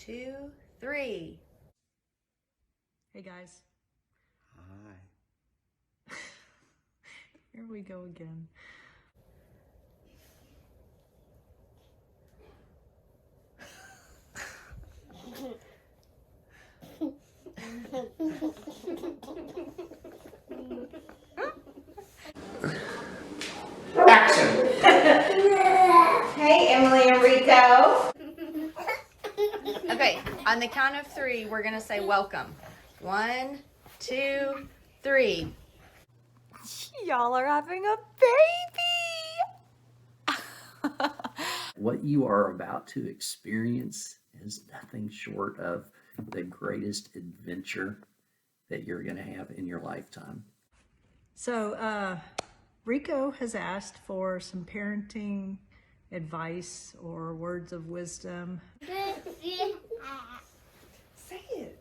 2, 3. Hey guys. Hi. Here we go again. Action! Hey, Emily and Rico. Okay, on the count of 3, we're gonna say welcome. 1, 2, 3. Y'all are having a baby! What you are about to experience is nothing short of the greatest adventure that you're going to have in your lifetime. So, Rico has asked for some parenting advice or words of wisdom. Say it.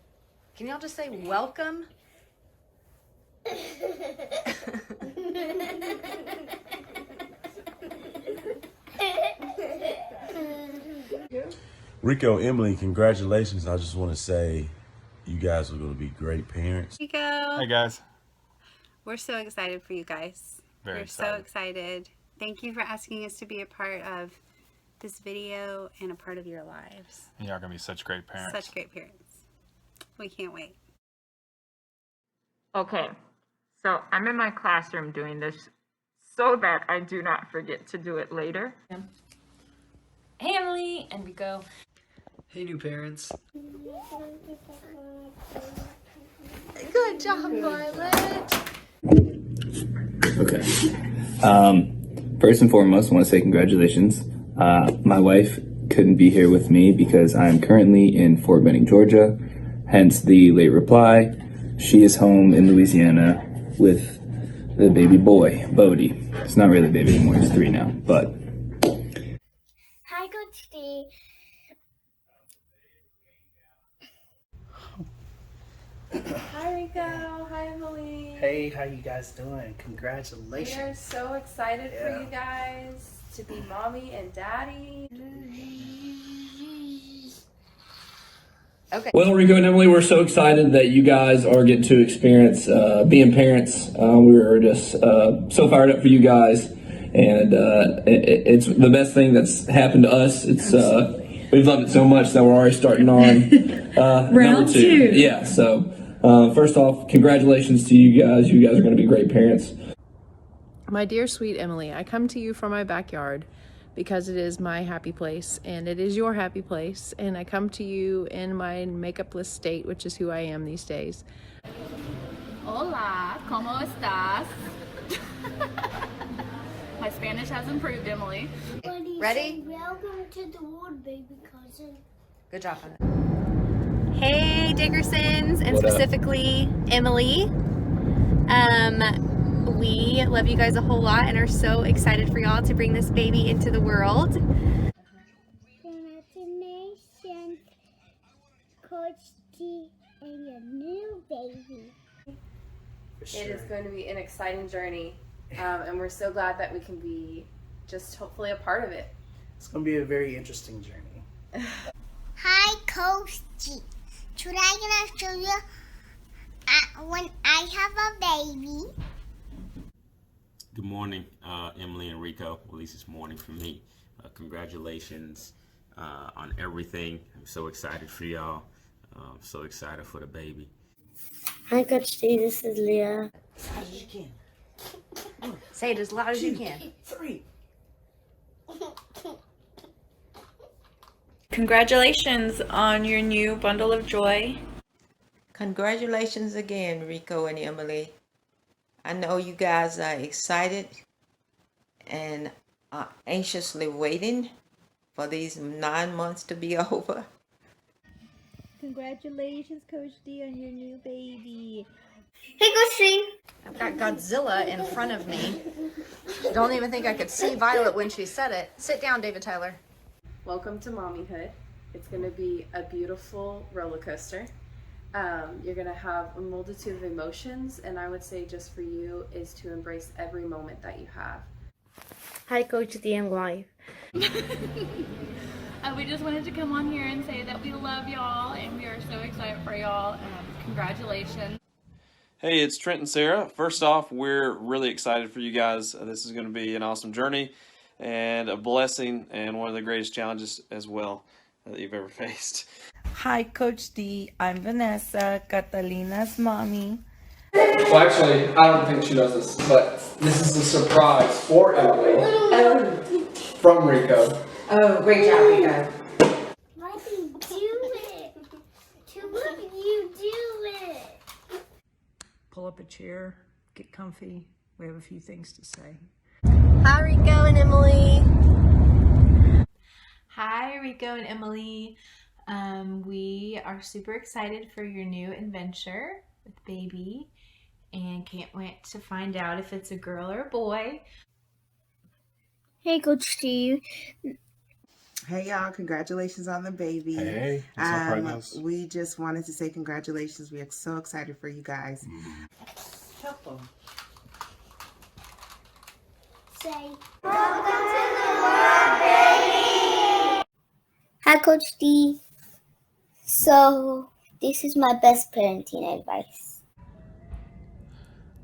Can y'all just say welcome? Rico, Emily, congratulations. I just want to say you guys are going to be great parents. Rico. Hey guys. We're so excited for you guys. Very We're excited. so excited. Thank you for asking us to be a part of this video and a part of your lives. And y'all gonna be such great parents. Such great parents. We can't wait. Okay, so I'm in my classroom doing this so that I do not forget to do it later. Hey Emily and Rico. Hey new parents. Good job, Violet. Okay. First and foremost, I want to say congratulations. My wife couldn't be here with me because I'm currently in Fort Benning, Georgia, hence the late reply. She is home in Louisiana with the baby boy, Bodie. It's not really a baby anymore, he's 3 now, but. Hi, Coach D. Hi Rico, hi Emily. Hey, how you guys doing? We are Congratulations. so excited for you guys to be mommy and daddy. Okay. Well, Rico and Emily, we're so excited that you guys are getting to experience being parents. We are just so fired up for you guys, and it's the best thing that's happened to us. It's we've loved it so much that we're already starting on Round number 2. two. Yeah. So first off, congratulations to you guys. You guys are going to be great parents. My dear sweet Emily, I come to you from my backyard because it is my happy place and it is your happy place, and I come to you in my makeupless state, which is who I am these days. Hola, ¿cómo estás? My Spanish has improved, Emily. Ready? Welcome to the world, baby cousin. Good job, Violet. Hey Dickersons, and What up? specifically Emily. We love you guys a whole lot and are so excited for y'all to bring this baby into the world. Congratulations, Coach D, and your new baby. For sure. It is going to be an exciting journey, and we're so glad that we can be just hopefully a part of it. It's going to be a very interesting journey. Hi, Coach D. Today I'm gonna show you when I have a baby. Good morning, Emily and Rico. Well, at least it's morning for me. Congratulations on everything. I'm so excited for y'all. So excited for the baby. Hi, Coach D. This is Leah. As loud as you can. Say it as loud as you can. 3. Congratulations on your new bundle of joy. Congratulations again, Rico and Emily. I know you guys are excited and are anxiously waiting for these 9 months to be over. Congratulations, Coach D, on your new baby. Hey, Coach D. I've got Godzilla in front of me. Don't even think I could see Violet when she said it. Sit down, David Tyler. Welcome to mommyhood. It's going to be a beautiful roller coaster. You're going to have a multitude of emotions, and I would say just for you is to embrace every moment that you have. Hi, Coach D and wife. We just wanted to come on here and say that we love y'all and we are so excited for y'all. Congratulations. Hey, it's Trent and Sarah. First off, we're really excited for you guys. This is going to be an awesome journey and a blessing and one of the greatest challenges as well that you've ever faced. Hi, Coach D. I'm Vanessa, Catalina's mommy. Well, actually, I don't think she knows this, but this is a surprise for Emily from Rico. Oh, great job, Rico. Why do you do it? Why do you do it? Pull up a chair, get comfy. We have a few things to say. Hi, Rico and Emily. Hi, Rico and Emily. We are super excited for your new adventure with baby and can't wait to find out if it's a girl or a boy. Hey, Coach Steve. Hey y'all, congratulations on the baby. Hey, what's up, right now? We just wanted to say congratulations. We are so excited for you guys. Help them. Say, welcome to the world, baby. Hi, Coach D. So, this is my best parenting advice.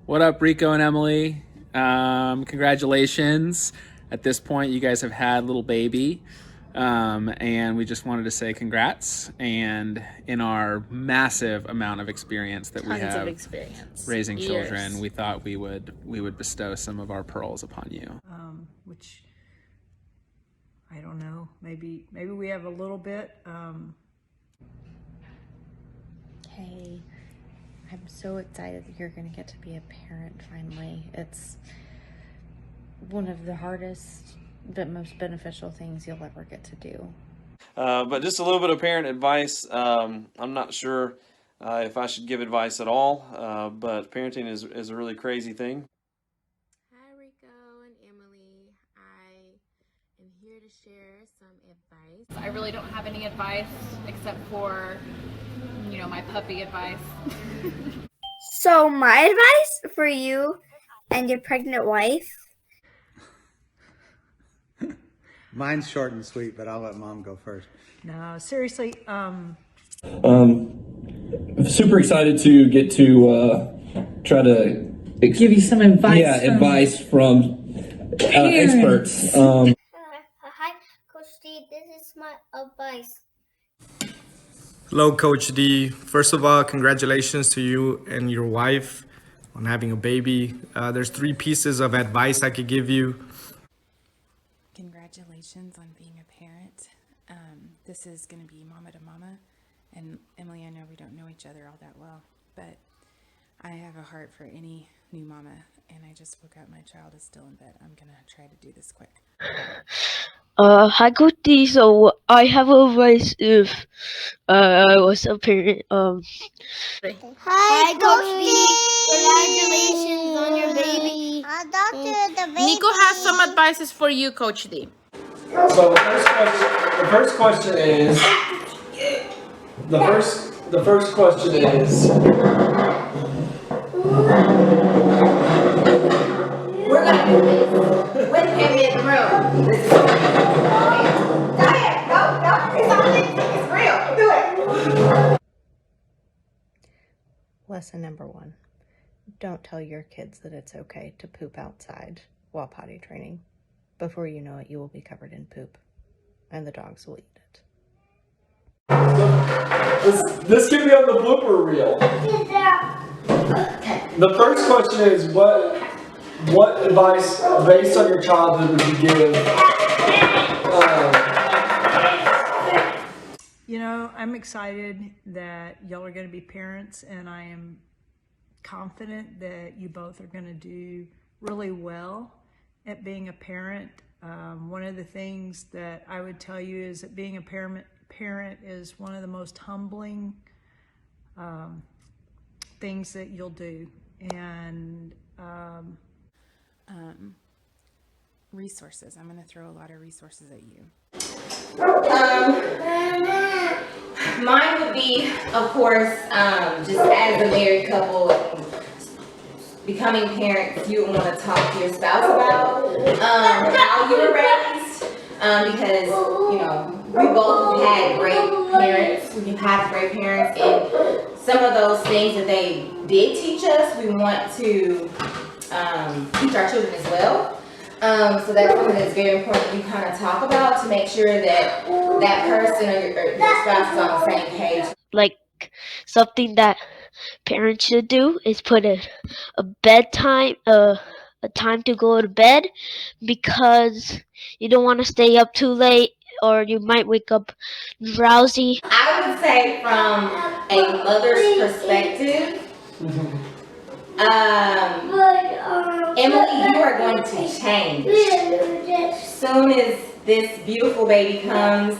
What up, Rico and Emily? Congratulations. At this point, you guys have had a little baby. And we just wanted to say congrats. And in our massive amount of experience that we have raising children, we thought we would bestow some of our pearls upon you. Which I don't know. Maybe we have a little bit. Hey, I'm so excited that you're going to get to be a parent finally. It's one of the hardest but most beneficial things you'll ever get to do. But just a little bit of parent advice. I'm not sure if I should give advice at all, but parenting is a really crazy thing. Hi, Rico and Emily. I am here to share some advice. I really don't have any advice except for, my puppy advice. So, my advice for you and your pregnant wife. Mine's short and sweet, but I'll let Mom go first. No, seriously. Super excited to get to try to Give you some advice. Yeah, advice from experts. Hi, Coach D. This is my advice. Hello, Coach D. First of all, congratulations to you and your wife on having a baby. There's 3 pieces of advice I could give you. Congratulations on being a parent. This is going to be mama to mama. And Emily, I know we don't know each other all that well, but I have a heart for any new mama, and I just woke up, my child is still in bed. I'm going to try to do this quick. Hi, Coach D. So I have advice if I was a parent. Hi, Coach D. Congratulations on your baby. Nico has some advices for you, Coach D. So the first question is, We're going to do this with him in the room. This is so much fun. Go ahead. Go. It's on it. It's real. Do it. Lesson number 1. Don't tell your kids that it's okay to poop outside while potty training. Before you know it, you will be covered in poop, and the dogs will eat it. This can be on the blooper reel. The first question is, what advice based on your childhood would you give? I'm excited that y'all are going to be parents, and I am confident that you both are going to do really well at being a parent. One of the things that I would tell you is that being a parent is one of the most humbling things that you'll do. And Resources. I'm going to throw a lot of resources at you. Mine would be, of course, just as a married couple, becoming parents, you want to talk to your spouse about how you were raised, because, we both had great parents. We've had great parents, and some of those things that they did teach us, we want to teach our children as well. So that's something that's very important that you kind of talk about to make sure that that person or your spouse is on the same page. Like something that parents should do is put a bedtime a time to go to bed, because you don't want to stay up too late or you might wake up drowsy. I would say from a mother's perspective, Emily, you are going to change. As soon as this beautiful baby comes,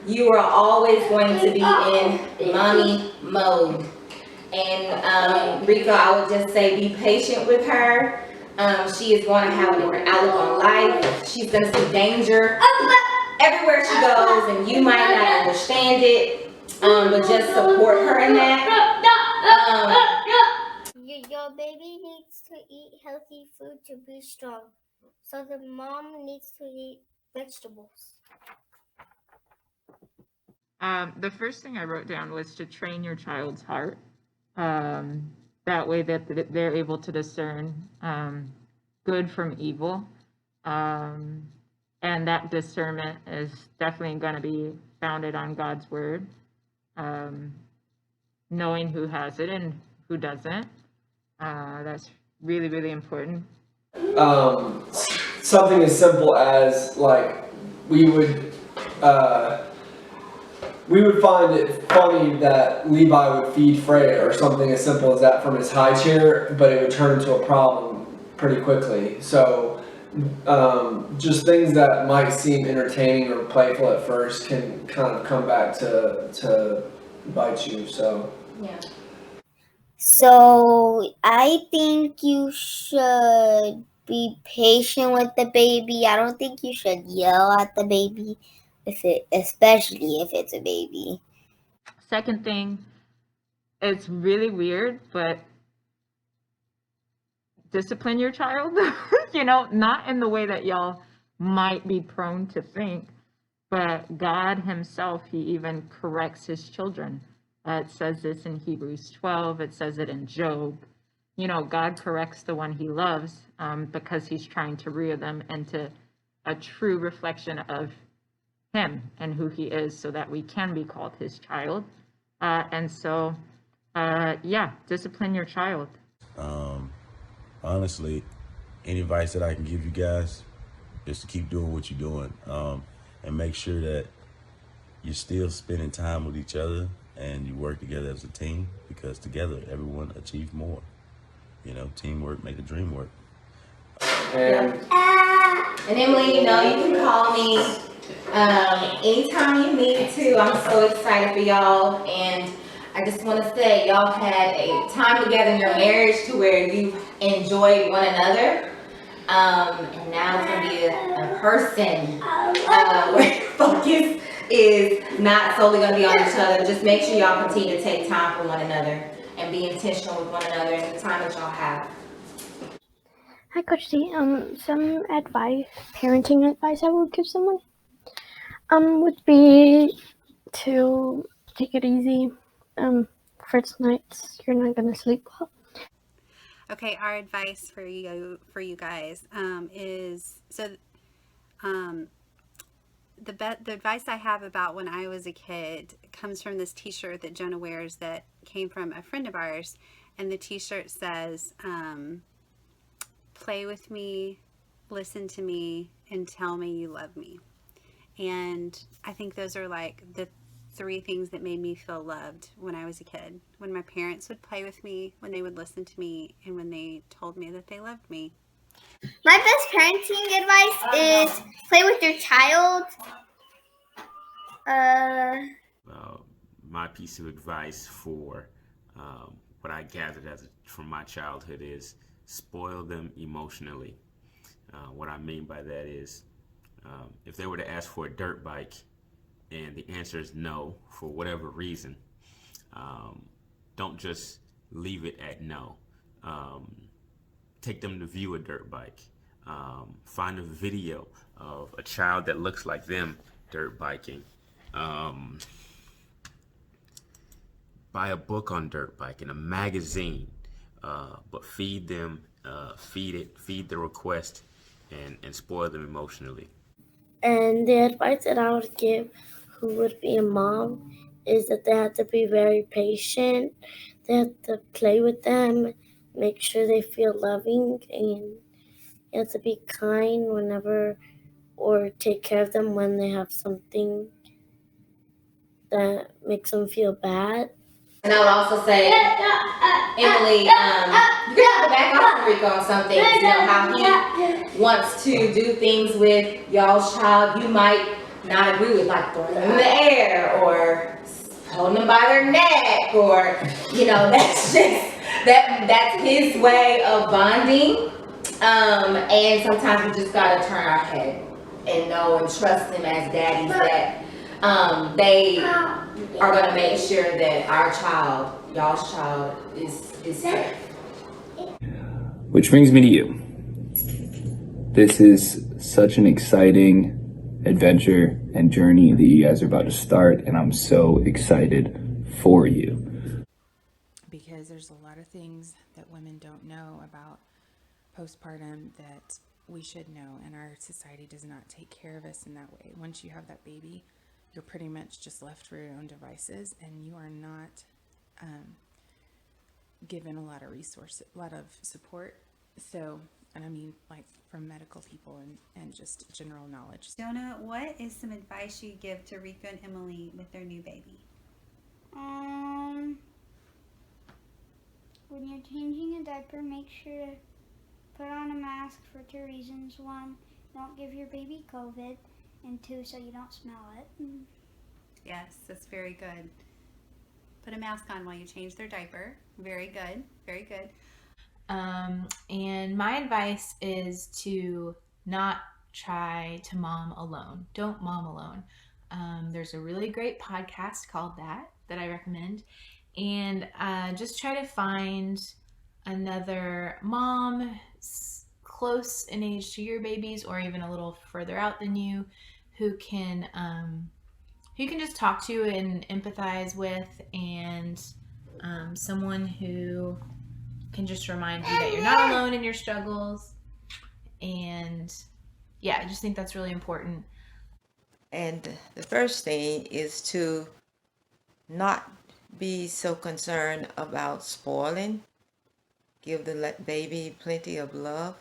you are always going to be in mommy mode. And Rico, I would just say be patient with her. She is going to have a different outlook on life. She's going to see danger everywhere she goes, and you might not understand it, but just support her in that. Your baby needs to eat healthy food to be strong, so the mom needs to eat vegetables. The first thing I wrote down was to train your child's heart. That way that they're able to discern good from evil. And that discernment is definitely going to be founded on God's word. Knowing who has it and who doesn't. That's really, really important. Something as simple as like we would find it funny that Levi would feed Freya or something as simple as that from his high chair, but it would turn into a problem pretty quickly. So just things that might seem entertaining or playful at first can kind of come back to bite you. So yeah. So I think you should be patient with the baby. I don't think you should yell at the baby, especially if it's a baby. Second thing, it's really weird, but discipline your child. Not in the way that y'all might be prone to think, but God himself, he even corrects his children. It says this in Hebrews 12. It says it in Job. God corrects the one he loves because he's trying to rear them into a true reflection of him and who he is, so that we can be called his child. Discipline your child. Honestly, any advice that I can give you guys is to keep doing what you're doing, and make sure that you're still spending time with each other and you work together as a team, because together everyone achieves more. Teamwork make the dream work. And Emily, you can call me anytime you need to. I'm so excited for y'all, and I just want to say y'all had a time together in your marriage to where you enjoyed one another, and now it's going to be a person where your focus is not solely going to be on each other. Just make sure y'all continue to take time for one another and be intentional with one another in the time that y'all have. Hi, Coach D. Some advice, parenting advice I would give someone, would be to take it easy. First nights you're not gonna sleep well. Okay, our advice for you guys is the advice I have about when I was a kid comes from this t-shirt that Jonah wears that came from a friend of ours, and the t-shirt says, play with me, listen to me, and tell me you love me. And I think those are like the 3 things that made me feel loved when I was a kid. When my parents would play with me, when they would listen to me, and when they told me that they loved me. My best parenting advice is play with your child. My piece of advice for what I gathered from my childhood is spoil them emotionally. What I mean by that is if they were to ask for a dirt bike and the answer is no for whatever reason, don't just leave it at no. Take them to view a dirt bike. Find a video of a child that looks like them dirt biking. buy a book on dirt biking, a magazine, but feed them, feed the request, and spoil them emotionally. And the advice that I would give who would be a mom is that they have to be very patient. They have to play with them, make sure they feel loving, and you have to be kind whenever, or take care of them when they have something that makes them feel bad. And I would also say, Emily, you can go back off Rico on some things. You know, how he wants to do things with y'all's child. You might not agree with, like throwing them in the air or holding them by their neck, or, you know, that's just, that's his way of bonding. And sometimes we just gotta turn our head and know and trust them as daddies that they are gonna make sure that our child, y'all's child, is safe. Which brings me to you. This is such an exciting adventure and journey that you guys are about to start, and I'm so excited for you. Because there's a lot of things that women don't know about postpartum that we should know, and our society does not take care of us in that way. Once you have that baby, you're pretty much just left for your own devices, and you are not given a lot of resources, a lot of support. So, and I mean, like from medical people and just general knowledge. Jonah, what is some advice you give to Rico and Emily with their new baby? When you're changing a diaper, make sure to put on a mask for 2 reasons. 1, don't give your baby COVID, and 2, so you don't smell it. Yes, that's very good. Put a mask on while you change their diaper. Very good, very good. And my advice is to not try to mom alone. Don't mom alone. There's a really great podcast called that I recommend. And just try to find another mom close in age to your babies, or even a little further out than you, who can just talk to and empathize with, and someone who can just remind you that you're not alone in your struggles. And yeah, I just think that's really important. And the first thing is to not be so concerned about spoiling. Give the baby plenty of love.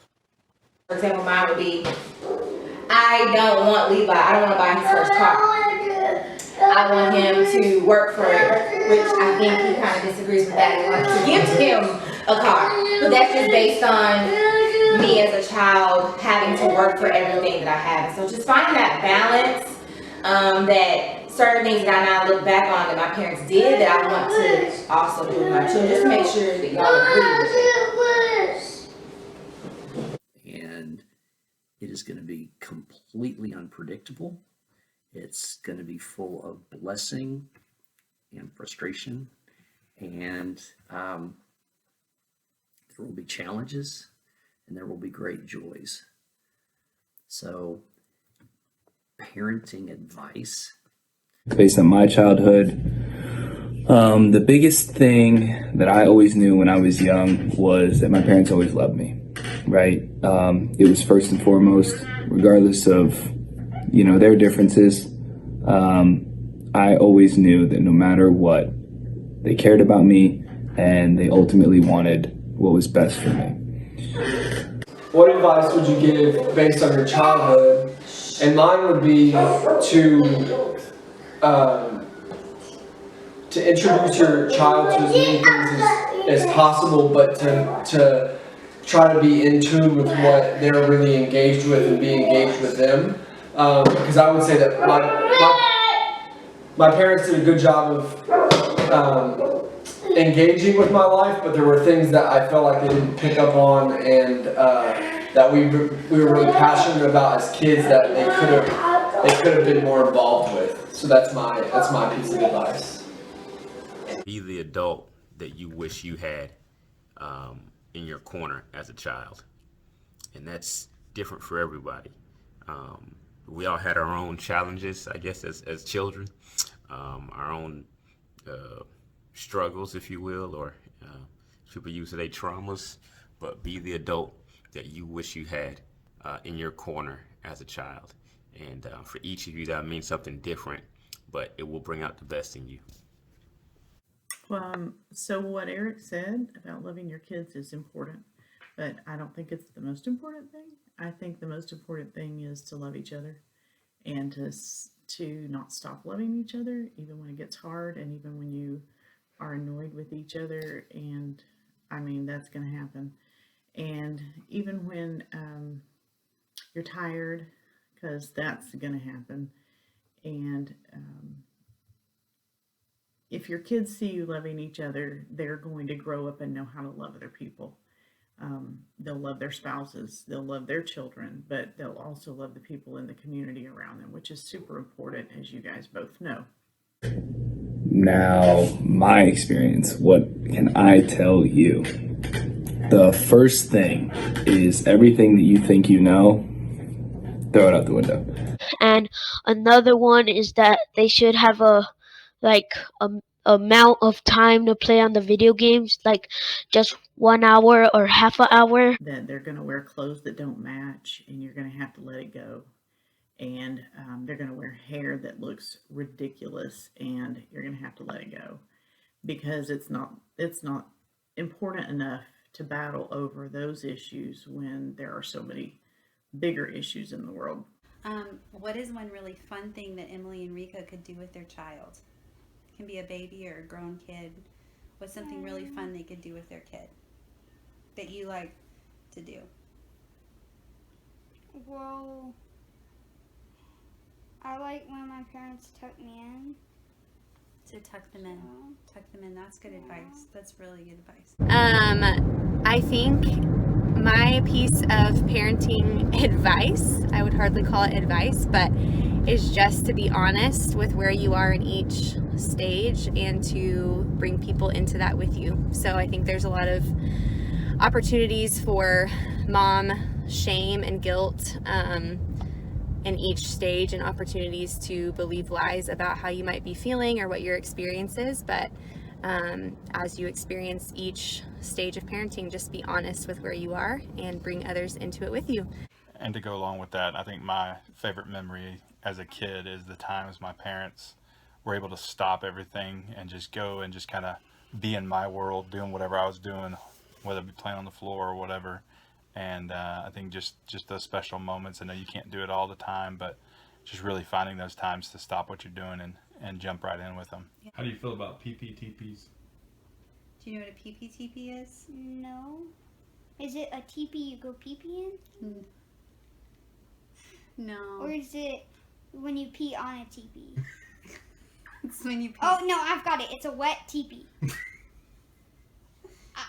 For example, mine would be, I don't want Levi, I don't want to buy his first car. I want him to work for it, which I think he kind of disagrees with that and wants to give him a car. But that's just based on me as a child having to work for everything that I have. So just finding that balance, that certain things that I now look back on that my parents did, that I want to also do with my children, just to make sure that y'all agree with it. And it is going to be completely unpredictable. It's going to be full of blessing and frustration, and there will be challenges, and there will be great joys. So, parenting advice. Based on my childhood, the biggest thing that I always knew when I was young was that my parents always loved me, right? It was first and foremost, regardless of, their differences. I always knew that no matter what, they cared about me, and they ultimately wanted what was best for me. What advice would you give based on your childhood? And mine would be to introduce your child to as many things as possible, but to try to be in tune with what they're really engaged with and be engaged with them. Because I would say that my parents did a good job of engaging with my life, but there were things that I felt like they didn't pick up on, and that we were really passionate about as kids that they could have been more involved with. So that's my piece of advice. Be the adult that you wish you had in your corner as a child, and that's different for everybody. we all had our own challenges, I guess, as children, our own struggles, if you will, or people use today traumas. But be the adult that you wish you had in your corner as a child. And for each of you, that means something different, but it will bring out the best in you. So what Eric said about loving your kids is important, but I don't think it's the most important thing. I think the most important thing is to love each other and to not stop loving each other, even when it gets hard and even when you are annoyed with each other. And I mean, that's going to happen. And even when you're tired, because that's going to happen. And if your kids see you loving each other, they're going to grow up and know how to love other people. They'll love their spouses, they'll love their children, but they'll also love the people in the community around them, which is super important, as you guys both know. Now, my experience, what can I tell you? The first thing is everything that you think you know, throw it out the window. And another one is that they should have a amount of time to play on the video games, like just 1 hour or half an hour. That they're going to wear clothes that don't match, and you're going to have to let it go. And they're going to wear hair that looks ridiculous, and you're going to have to let it go, because it's not important enough to battle over those issues when there are so many bigger issues in the world. What is one really fun thing that Emily and Rika could do with their child? It can be a baby or a grown kid. What's something really fun they could do with their kid that you like to do? Well, I like when my parents tuck me in. So tuck them in. Tuck them in. That's good advice. That's really good advice. I think my piece of parenting advice, I would hardly call it advice, but is just to be honest with where you are in each stage and to bring people into that with you. So I think there's a lot of opportunities for mom shame and guilt in each stage, and opportunities to believe lies about how you might be feeling or what your experience is. But as you experience each stage of parenting, just be honest with where you are and bring others into it with you. And to go along with that, I think my favorite memory as a kid is the times my parents were able to stop everything and just go and just kind of be in my world, doing whatever I was doing, whether it be playing on the floor or whatever. And I think just those special moments, I know you can't do it all the time, but just really finding those times to stop what you're doing and jump right in with them. How do you feel about PPTPs? Do you know what a PPTP is? No. Is it a teepee you go pee-pee in? No. Or is it when you pee on a teepee? It's when you pee. Oh, no, I've got it. It's a wet teepee.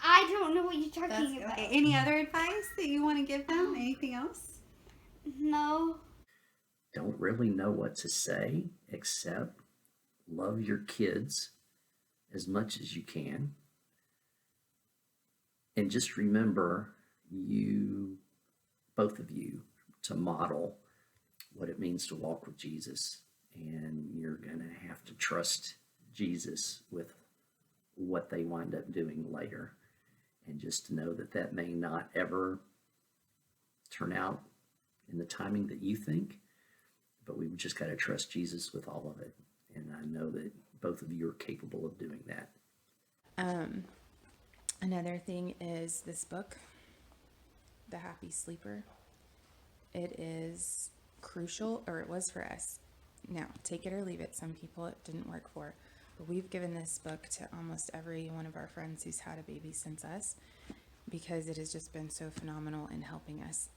I don't know what you're talking about. Okay. Any other advice that you want to give them? Anything else? No. Don't really know what to say except love your kids as much as you can. And just remember, both of you, to model what it means to walk with Jesus. And you're going to have to trust Jesus with what they wind up doing later. And just to know that that may not ever turn out in the timing that you think, but we've just got to trust Jesus with all of it. And I know that both of you are capable of doing that. Another thing is this book, The Happy Sleeper. It is crucial, or it was for us. Now, take it or leave it. Some people it didn't work for. But we've given this book to almost every one of our friends who's had a baby since us, because it has just been so phenomenal in helping us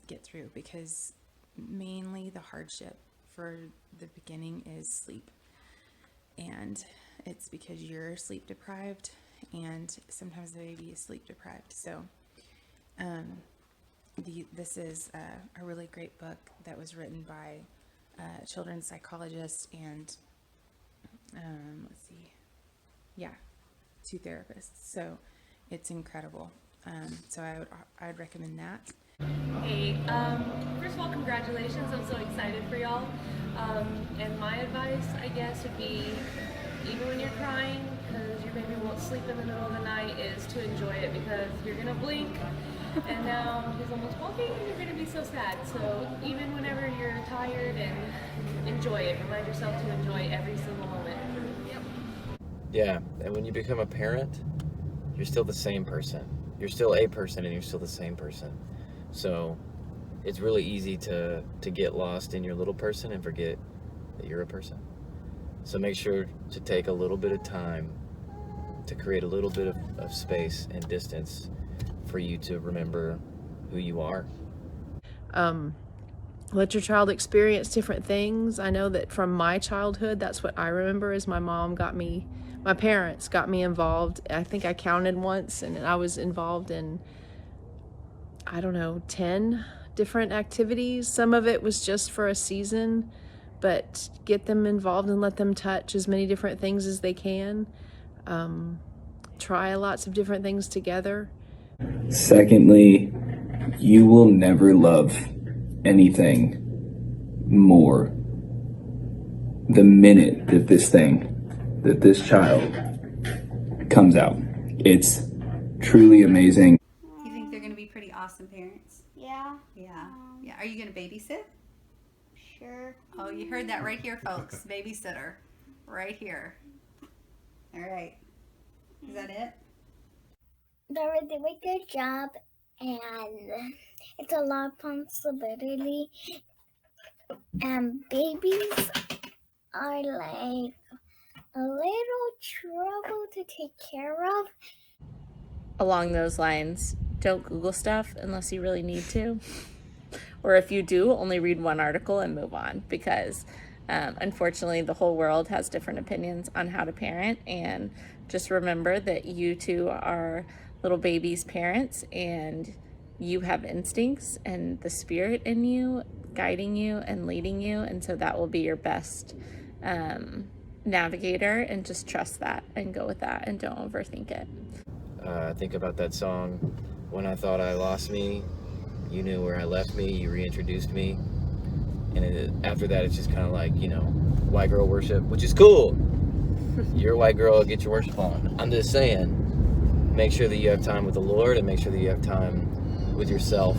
get through, because mainly the hardship for the beginning is sleep. And it's because you're sleep deprived, and sometimes the baby is sleep deprived. So this is a really great book that was written by a children's psychologist and two therapists. So it's incredible. So I would recommend that. Hey, first of all, congratulations. I'm so excited for y'all. And my advice, I guess, would be even when you're crying because your baby won't sleep in the middle of the night, is to enjoy it because you're going to blink and now he's almost walking and you're going to be so sad. So even whenever you're tired, and enjoy it. Remind yourself to enjoy every single moment. Yeah, and when you become a parent, you're still the same person. You're still a person and you're still the same person. So it's really easy to get lost in your little person and forget that you're a person. So make sure to take a little bit of time to create a little bit of space and distance for you to remember who you are. Let your child experience different things. I know that from my childhood, that's what I remember is my parents got me involved. I think I counted once and I was involved in, I don't know, 10 different activities. Some of it was just for a season, but get them involved and let them touch as many different things as they can. Try lots of different things together. Secondly, you will never love anything more the minute that this child comes out. It's truly amazing. You think they're going to be pretty awesome parents? Yeah. Yeah. Yeah. Are you going to babysit? Sure. Oh, you heard that right here, folks. Babysitter. Right here. All right. Is that it? They're doing a good job, and it's a lot of responsibility. And babies are like a little trouble to take care of. Along those lines, don't Google stuff unless you really need to. Or if you do, only read one article and move on, because unfortunately the whole world has different opinions on how to parent. And just remember that you two are little babies' parents, and you have instincts and the spirit in you guiding you and leading you, and so that will be your best navigator, and just trust that and go with that and don't overthink it. Think about that song, When I Thought I Lost Me, you knew where I left me, you reintroduced me. And after that, it's just kind of like, white girl worship, which is cool. You're a white girl, get your worship on. I'm just saying, make sure that you have time with the Lord and make sure that you have time with yourself,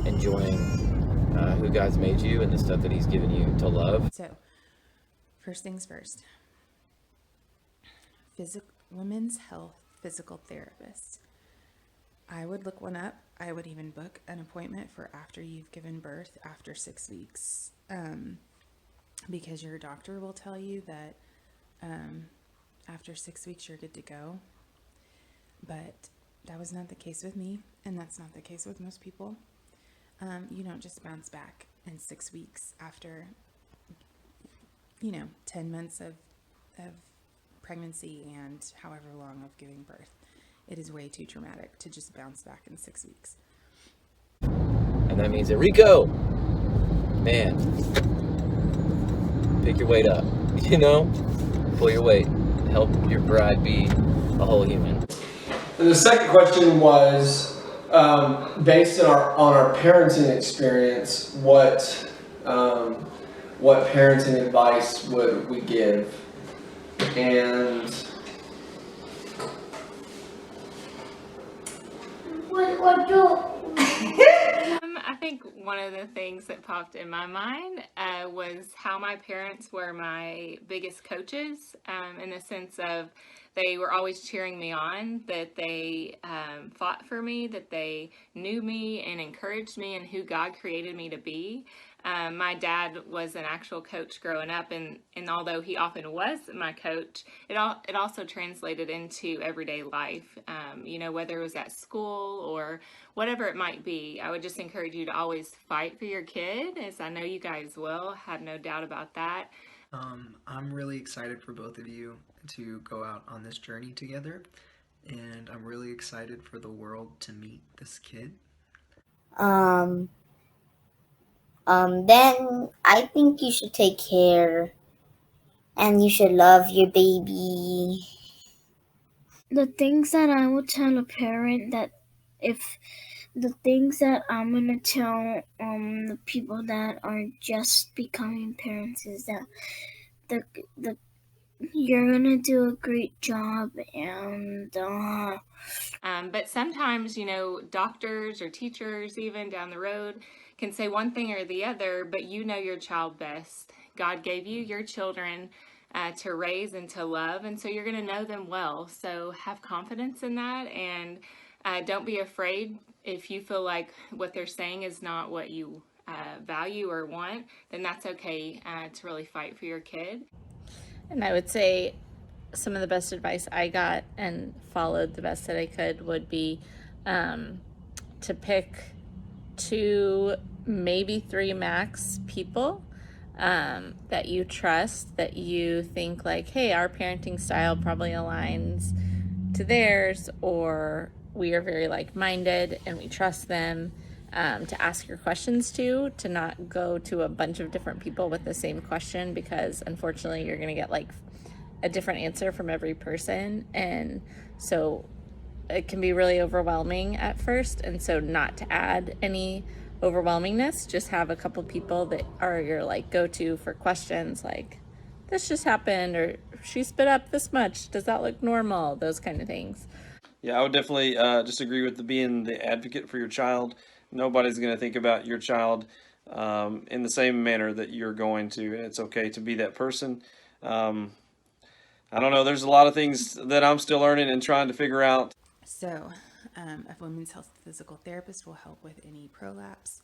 enjoying who God's made you and the stuff that He's given you to love. So, first things first. Women's health physical therapist. I would look one up. I would even book an appointment for after you've given birth, after 6 weeks, because your doctor will tell you that after 6 weeks you're good to go. But that was not the case with me, and that's not the case with most people. You don't just bounce back in 6 weeks after 10 months of pregnancy and however long of giving birth. It is way too traumatic to just bounce back in 6 weeks. And that means Enrico, man, pick your weight up, pull your weight, help your bride be a whole human. And the second question was, based on our parenting experience, what parenting advice would we give? And I think one of the things that popped in my mind was how my parents were my biggest coaches, in the sense of they were always cheering me on, that they fought for me, that they knew me and encouraged me and who God created me to be. My dad was an actual coach growing up, and although he often was my coach, it also translated into everyday life. Whether it was at school or whatever it might be, I would just encourage you to always fight for your kid, as I know you guys will. Have no doubt about that. I'm really excited for both of you to go out on this journey together, and I'm really excited for the world to meet this kid. Then I think you should take care and you should love your baby. The things that I would tell a parent that if the things that I'm gonna tell the people that are just becoming parents is that the you're gonna do a great job, and but sometimes, you know, doctors or teachers even down the road can say one thing or the other, but you know your child best. God gave you your children to raise and to love, and so you're going to know them well. So have confidence in that, and don't be afraid if you feel like what they're saying is not what you value or want, then that's okay to really fight for your kid. And I would say some of the best advice I got and followed the best that I could would be to pick 2, maybe 3 max people that you trust, that you think like, hey, our parenting style probably aligns to theirs, or we are very like-minded and we trust them to ask your questions to not go to a bunch of different people with the same question, because unfortunately you're going to get like a different answer from every person, and so it can be really overwhelming at first. And so not to add any overwhelmingness, just have a couple people that are your like go-to for questions like, this just happened, or she spit up this much, does that look normal, those kind of things. Yeah, I would definitely just agree with being the advocate for your child. Nobody's going to think about your child in the same manner that you're going to, and it's okay to be that person. I don't know, there's a lot of things that I'm still learning and trying to figure out. So, a women's health physical therapist will help with any prolapse,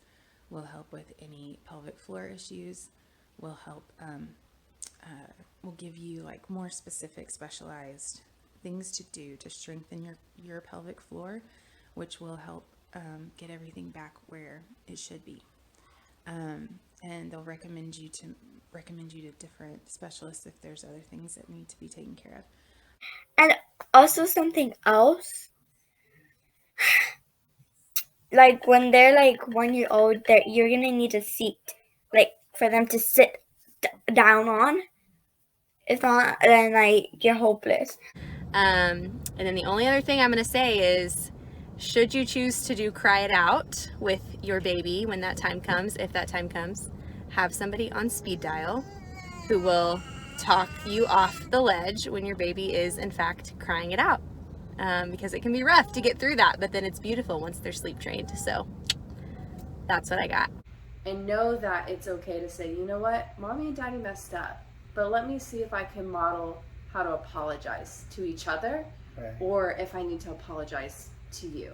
will help with any pelvic floor issues, will help, will give you like more specific, specialized things to do to strengthen your pelvic floor, which will help get everything back where it should be. And they'll recommend you to different specialists if there's other things that need to be taken care of. And also something else, like when they're like 1 year old, you're gonna need a seat, like for them to sit down on. If not, then like you're hopeless. And then the only other thing I'm going to say is, should you choose to do cry it out with your baby when that time comes, if that time comes, have somebody on speed dial who will talk you off the ledge when your baby is in fact crying it out, because it can be rough to get through that, but then it's beautiful once they're sleep trained. So that's what I got. And know that it's okay to say, you know what, mommy and daddy messed up, but let me see if I can model how to apologize to each other, or if I need to apologize to you.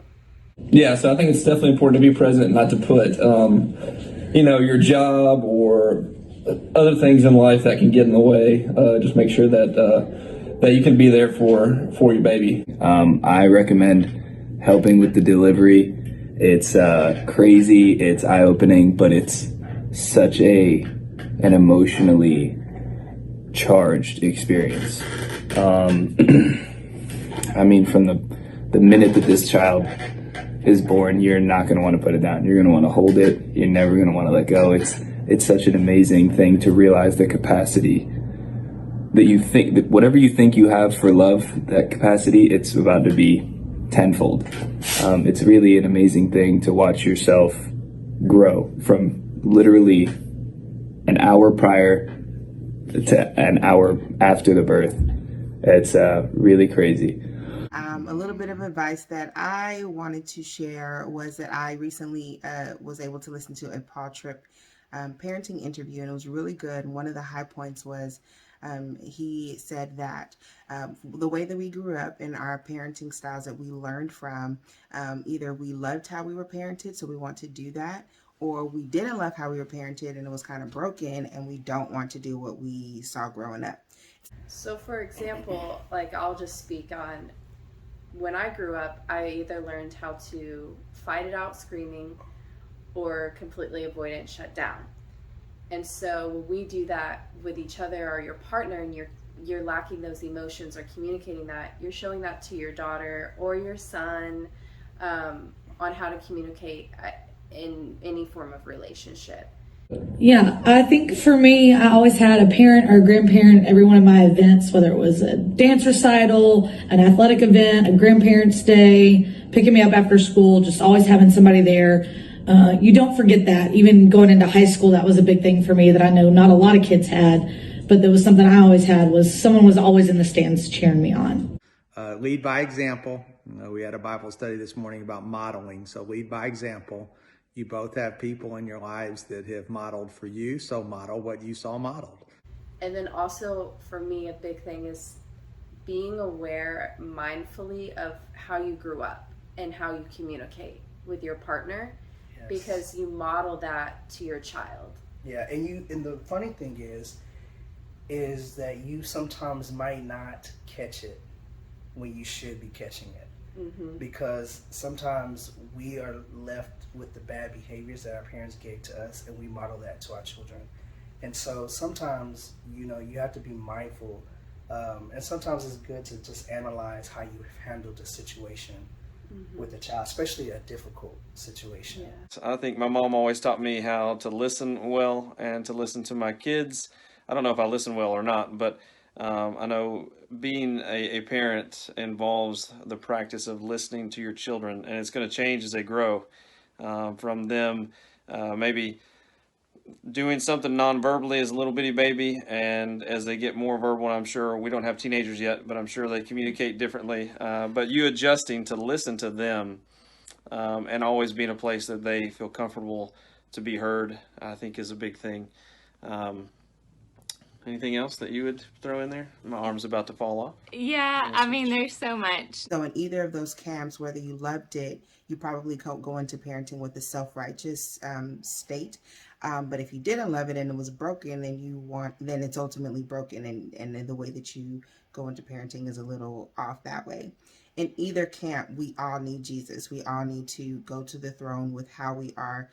Yeah, so I think it's definitely important to be present, not to put, your job or other things in life that can get in the way. Just make sure that you can be there for your baby. I recommend helping with the delivery. It's crazy, it's eye-opening, but it's such an emotionally charged experience. I mean, from the minute that this child is born, you're not going to want to put it down. You're going to want to hold it. You're never going to want to let go. It's such an amazing thing to realize the capacity that you think, that whatever you think you have for love, that capacity, it's about to be tenfold. It's really an amazing thing to watch yourself grow from literally an hour prior to an hour after the birth. It's really crazy. A little bit of advice that I wanted to share was that I recently was able to listen to a Paul Tripp parenting interview, and it was really good. And one of the high points was he said that the way that we grew up in our parenting styles that we learned from, either we loved how we were parented, so we want to do that, or we didn't love how we were parented and it was kind of broken and we don't want to do what we saw growing up. So for example, like I'll just speak on when I grew up, I either learned how to fight it out screaming or completely avoid it and shut down. And so when we do that with each other or your partner, and you're lacking those emotions or communicating that, you're showing that to your daughter or your son on how to communicate in any form of relationship. Yeah, I think for me, I always had a parent or a grandparent at every one of my events, whether it was a dance recital, an athletic event, a grandparents' day, picking me up after school, just always having somebody there. You don't forget that. Even going into high school, that was a big thing for me that I know not a lot of kids had, but that was something I always had, was someone was always in the stands cheering me on. Lead by example. We had a Bible study this morning about modeling, so lead by example. You both have people in your lives that have modeled for you, so model what you saw modeled. And then also for me, a big thing is being aware mindfully of how you grew up and how you communicate with your partner, because you model that to your child. Yeah, and the funny thing is that you sometimes might not catch it when you should be catching it. Because sometimes we are left with the bad behaviors that our parents gave to us, and we model that to our children. And so sometimes, you have to be mindful, and sometimes it's good to just analyze how you handled the situation with a child, especially a difficult situation. I think my mom always taught me how to listen well and to listen to my kids. I don't know if I listen well or not, but I know being a parent involves the practice of listening to your children, and it's going to change as they grow. From them maybe doing something non-verbally as a little bitty baby, and as they get more verbal, I'm sure we don't have teenagers yet, but I'm sure they communicate differently. But you adjusting to listen to them and always be in a place that they feel comfortable to be heard, I think is a big thing. Anything else that you would throw in there? My arm's about to fall off. Yeah, I mean, there's so much. So in either of those camps, whether you loved it, you probably go into parenting with a self-righteous state. But if you didn't love it and it was broken, then it's ultimately broken, and then the way that you go into parenting is a little off that way. In either camp, we all need Jesus. We all need to go to the throne with how we are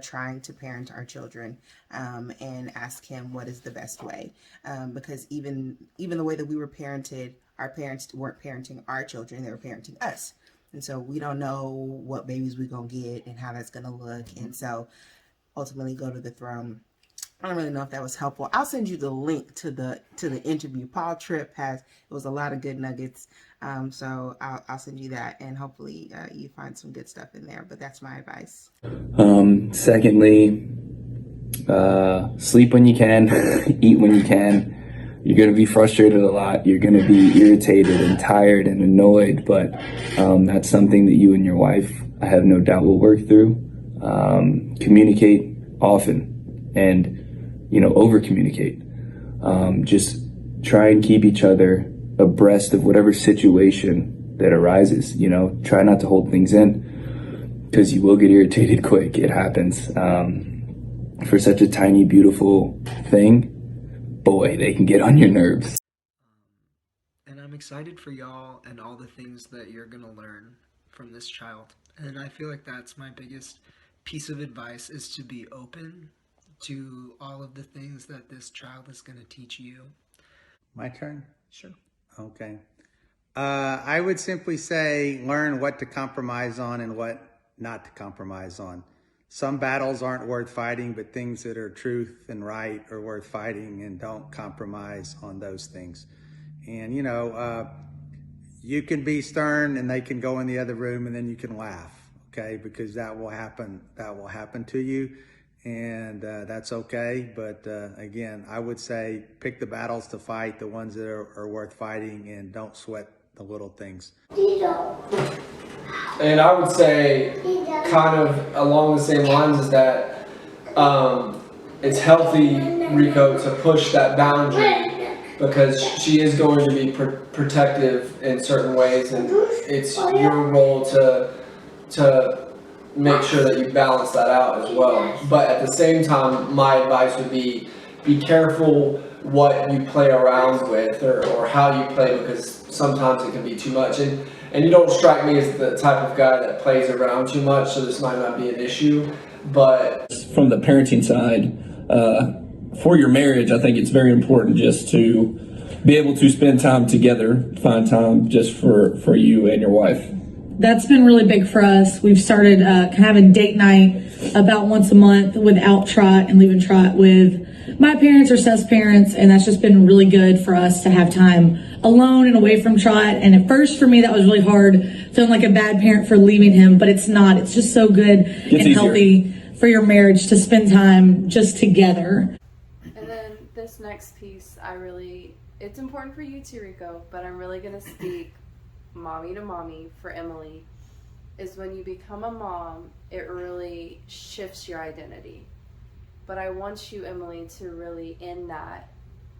trying to parent our children, and ask Him what is the best way. Because even the way that we were parented, our parents weren't parenting our children; they were parenting us. And so we don't know what babies we're going to get and how that's going to look. And so ultimately go to the throne. I don't really know if that was helpful. I'll send you the link to the interview. Paul Tripp it was a lot of good nuggets. So I'll send you that, and hopefully you find some good stuff in there. But that's my advice. Secondly, sleep when you can, eat when you can. You're going to be frustrated a lot. You're going to be irritated and tired and annoyed, but that's something that you and your wife, I have no doubt, will work through. Communicate often and, over communicate. Just try and keep each other abreast of whatever situation that arises. Try not to hold things in, because you will get irritated quick. It happens. For such a tiny, beautiful thing, boy, they can get on your nerves. And I'm excited for y'all and all the things that you're going to learn from this child. And I feel like that's my biggest piece of advice, is to be open to all of the things that this child is going to teach you. My turn? Sure. Okay. I would simply say learn what to compromise on and what not to compromise on. Some battles aren't worth fighting, but things that are truth and right are worth fighting, and don't compromise on those things. And, you can be stern and they can go in the other room, and then you can laugh, okay? Because that will happen to you, and that's okay. But again, I would say pick the battles to fight, the ones that are worth fighting, and don't sweat the little things. And I would say, kind of along the same lines, is that it's healthy, Rico, to push that boundary, because she is going to be protective in certain ways, and it's your role to make sure that you balance that out as well. But at the same time, my advice would be careful what you play around with, or how you play, because sometimes it can be too much. And you don't strike me as the type of guy that plays around too much, so this might not be an issue. But from the parenting side, for your marriage, I think it's very important just to be able to spend time together, find time just for you and your wife. That's been really big for us. We've started having date night about once a month without Trot and leaving Trot with my parents or Seth's parents, and that's just been really good for us to have time alone and away from Trot. And at first for me that was really hard, feeling like a bad parent for leaving him, but it's not. It's just so good and healthy for your marriage to spend time just together. And then this next piece, it's important for you too, Rico, but I'm really gonna speak mommy to mommy for Emily, is when you become a mom, it really shifts your identity. But I want you, Emily, to really end that,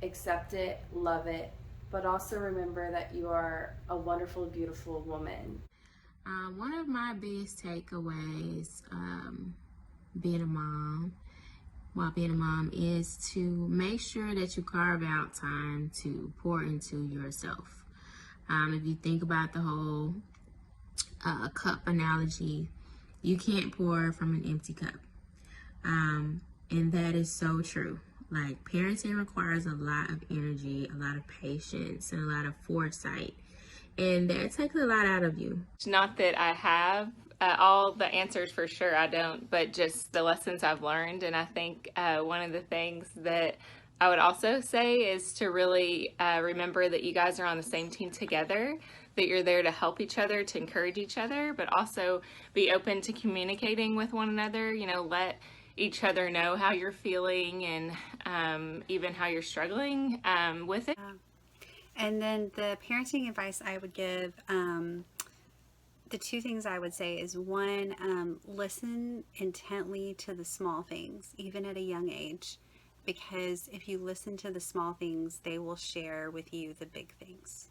accept it, love it, but also remember that you are a wonderful, beautiful woman. One of my biggest takeaways being a mom, while being a mom, is to make sure that you carve out time to pour into yourself. If you think about the whole cup analogy, you can't pour from an empty cup. And that is so true. Like, parenting requires a lot of energy, a lot of patience, and a lot of foresight. And that takes a lot out of you. Not that I have all the answers, for sure, I don't, but just the lessons I've learned. And I think one of the things that I would also say is to really remember that you guys are on the same team together, that you're there to help each other, to encourage each other, but also be open to communicating with one another. You know, let each other know how you're feeling and even how you're struggling with it. And then the parenting advice I would give, the two things I would say is, one, listen intently to the small things, even at a young age, because if you listen to the small things, they will share with you the big things.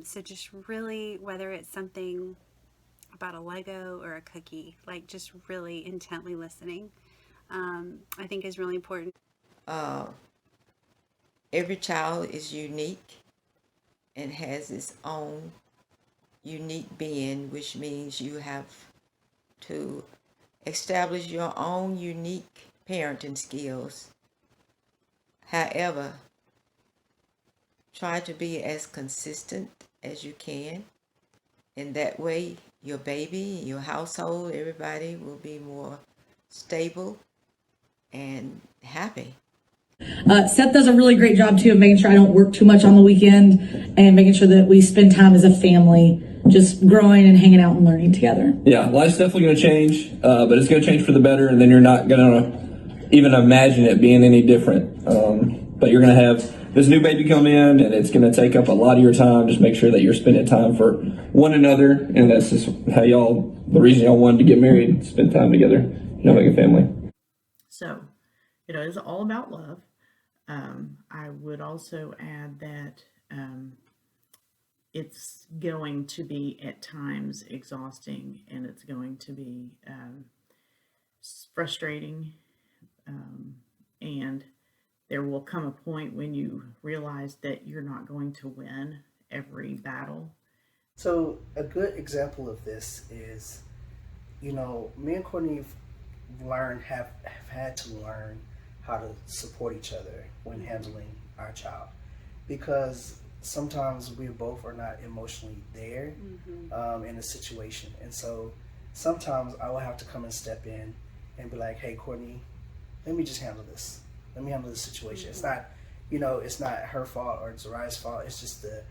So just really, whether it's something about a Lego or a cookie, like just really intently listening, I think is really important. Every child is unique and has its own unique being, which means you have to establish your own unique parenting skills. However, try to be as consistent as you can, and that way your baby, your household, everybody will be more stable and happy. Seth does a really great job too of making sure I don't work too much on the weekend and making sure that we spend time as a family just growing and hanging out and learning together. Yeah, life's definitely going to change, but it's going to change for the better, and then you're not going to even imagine it being any different. But you're going to have this new baby come in, and it's going to take up a lot of your time. Just make sure that you're spending time for one another, and that's just how the reason y'all wanted to get married, spend time together, make a family. So, it is all about love. I would also add that it's going to be at times exhausting, and it's going to be frustrating, and there will come a point when you realize that you're not going to win every battle. So a good example of this is, me and Courtney have had to learn how to support each other when handling our child, because sometimes we both are not emotionally there in a situation, and so sometimes I will have to come and step in and be like, hey Courtney, let me just handle this. Let me handle this situation. It's not, it's not her fault or Zariah's fault. It's just the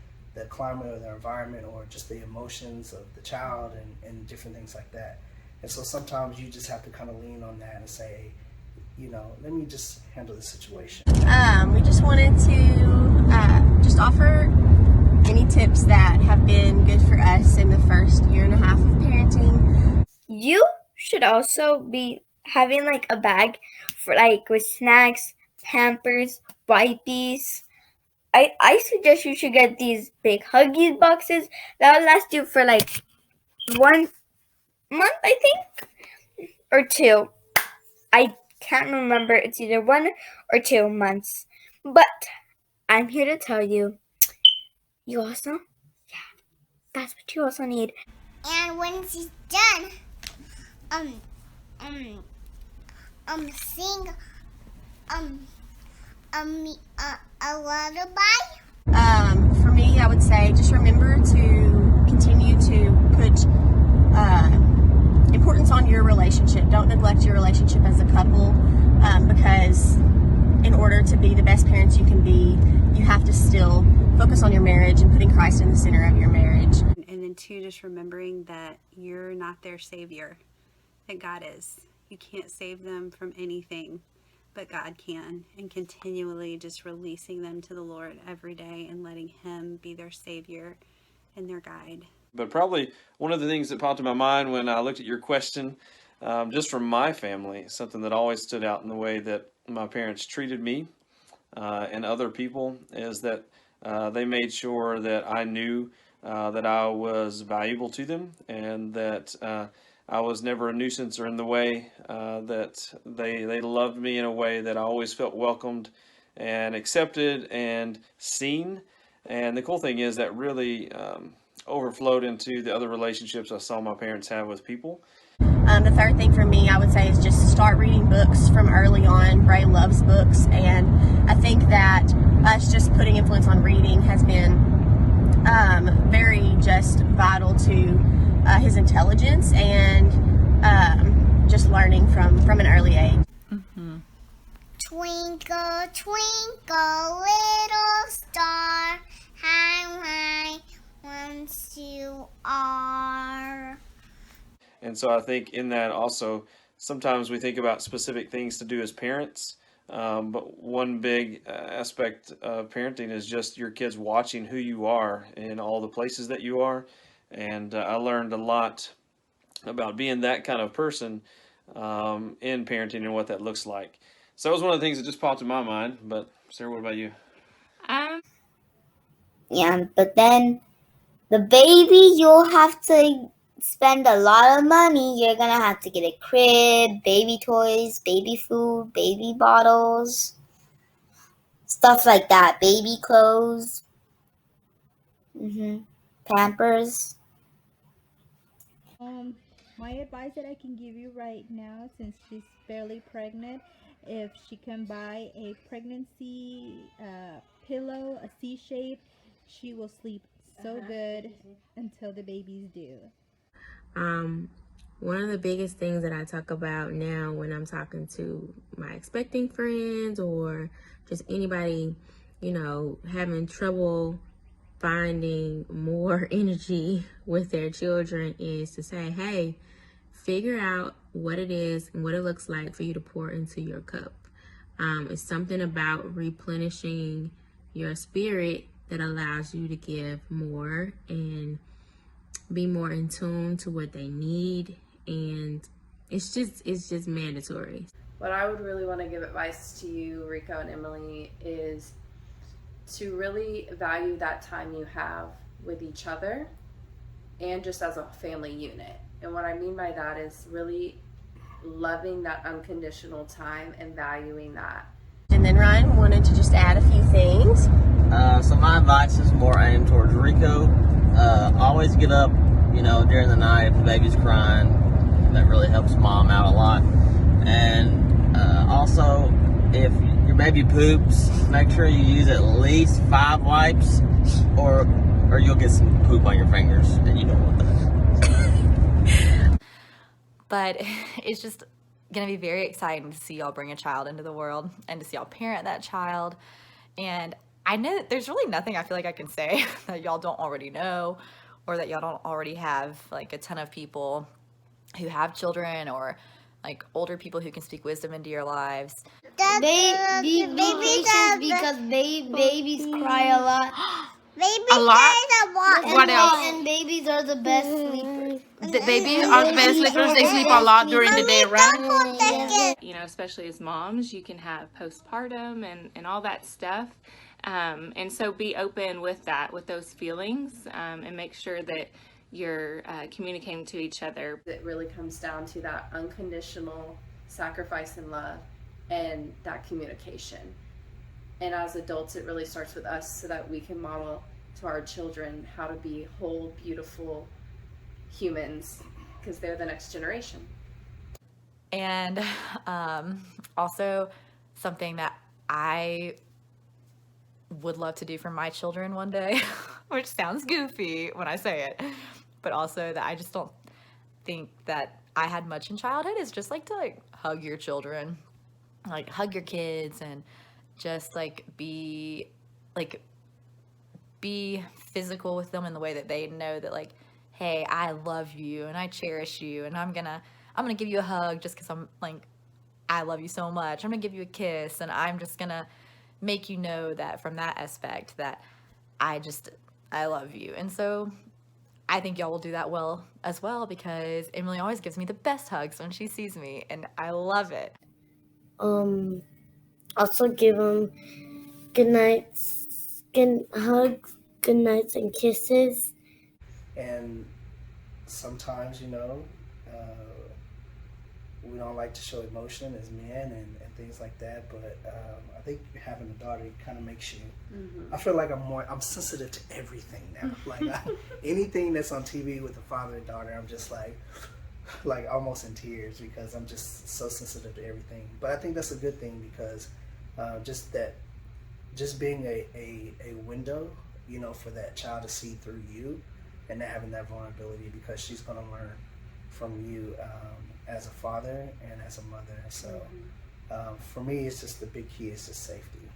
climate or the environment or just the emotions of the child and different things like that. And so sometimes you just have to kind of lean on that and say, let me just handle the situation. We just wanted to just offer any tips that have been good for us in the first year and a half of parenting. You should also be having like a bag for with snacks, Pampers, Wipes. I suggest you should get these big Huggies boxes. That'll last you for 1 month, I think, or 2. I can't remember. It's either 1 or 2 months. But I'm here to tell you, you also, that's what you also need. And when she's done, sing a lullaby. For me, I would say just remember to continue to put much importance on your relationship. Don't neglect your relationship as a couple, because in order to be the best parents you can be, you have to still focus on your marriage and putting Christ in the center of your marriage. And then two, just remembering that you're not their savior, that God is. You can't save them from anything, but God can, and continually just releasing them to the Lord every day and letting Him be their savior and their guide. But probably one of the things that popped in my mind when I looked at your question, just from my family, something that always stood out in the way that my parents treated me and other people, is that they made sure that I knew that I was valuable to them, and that I was never a nuisance or in the way, that they loved me in a way that I always felt welcomed and accepted and seen. And the cool thing is that really overflowed into the other relationships I saw my parents have with people. The third thing for me, I would say, is just start reading books from early on. Bray loves books, and I think that us just putting influence on reading has been very just vital to his intelligence and just learning from an early age. Mm-hmm. Twinkle, twinkle, little star, how high once you are. And so I think in that also, sometimes we think about specific things to do as parents, but one big aspect of parenting is just your kids watching who you are in all the places that you are. And I learned a lot about being that kind of person in parenting and what that looks like. So that was one of the things that just popped in my mind. But Sarah, what about you? Yeah, but then the baby, you'll have to spend a lot of money. You're gonna have to get a crib, baby toys, baby food, baby bottles, stuff like that, baby clothes, Pampers. My advice that I can give you right now, since she's barely pregnant, if she can buy a pregnancy pillow, a C shape, she will sleep so good until the baby's due. One of the biggest things that I talk about now when I'm talking to my expecting friends or just anybody, you know, having trouble finding more energy with their children is to say, hey, figure out what it is and what it looks like for you to pour into your cup. It's something about replenishing your spirit that allows you to give more and be more in tune to what they need, and it's just mandatory. What I would really want to give advice to you, Rico and Emily, is to really value that time you have with each other and just as a family unit. And what I mean by that is really loving that unconditional time and valuing that. And then Ryan wanted to just add a few things. So my advice is more aimed towards Rico. Always get up, during the night if the baby's crying. That really helps mom out a lot. And also, if your baby poops, make sure you use at least 5 wipes, or you'll get some poop on your fingers, and you don't want that. But it's just going to be very exciting to see y'all bring a child into the world and to see y'all parent that child. And I know that there's really nothing I feel like I can say that y'all don't already know, or that y'all don't already have like a ton of people who have children, or like older people who can speak wisdom into your lives. Be patient because babies cry a lot. Babies A lot? cry a lot. What else? And babies are the best sleepers. The babies are the best sleepers. They sleep a lot during the day, right? You know, especially as moms, you can have postpartum and all that stuff. And so be open with that, with those feelings, and make sure that you're communicating to each other. It really comes down to that unconditional sacrifice and love and that communication. And as adults, it really starts with us so that we can model to our children how to be whole, beautiful humans, because they're the next generation. And also something that I would love to do for my children one day, which sounds goofy when I say it, but also that I just don't think that I had much in childhood is just like to like hug your children, like hug your kids, and just like be physical with them in the way that they know that like, hey, I love you and I cherish you, and I'm gonna give you a hug just because I'm like, I love you so much. I'm gonna give you a kiss, and I'm just gonna make you know that from that aspect that I love you. And so I think y'all will do that well as well, because Emily always gives me the best hugs when she sees me, and I love it. Also give them good nights, good hugs, good nights, and kisses. And sometimes, we don't like to show emotion as men and things like that, but I think having a daughter kind of makes you, I feel like I'm sensitive to everything now. Like anything that's on TV with a father and daughter, I'm just like almost in tears because I'm just so sensitive to everything. But I think that's a good thing because just being a window, for that child to see through you and having that vulnerability, because she's going to learn from you as a father and as a mother. So for me, it's just the big key is just safety.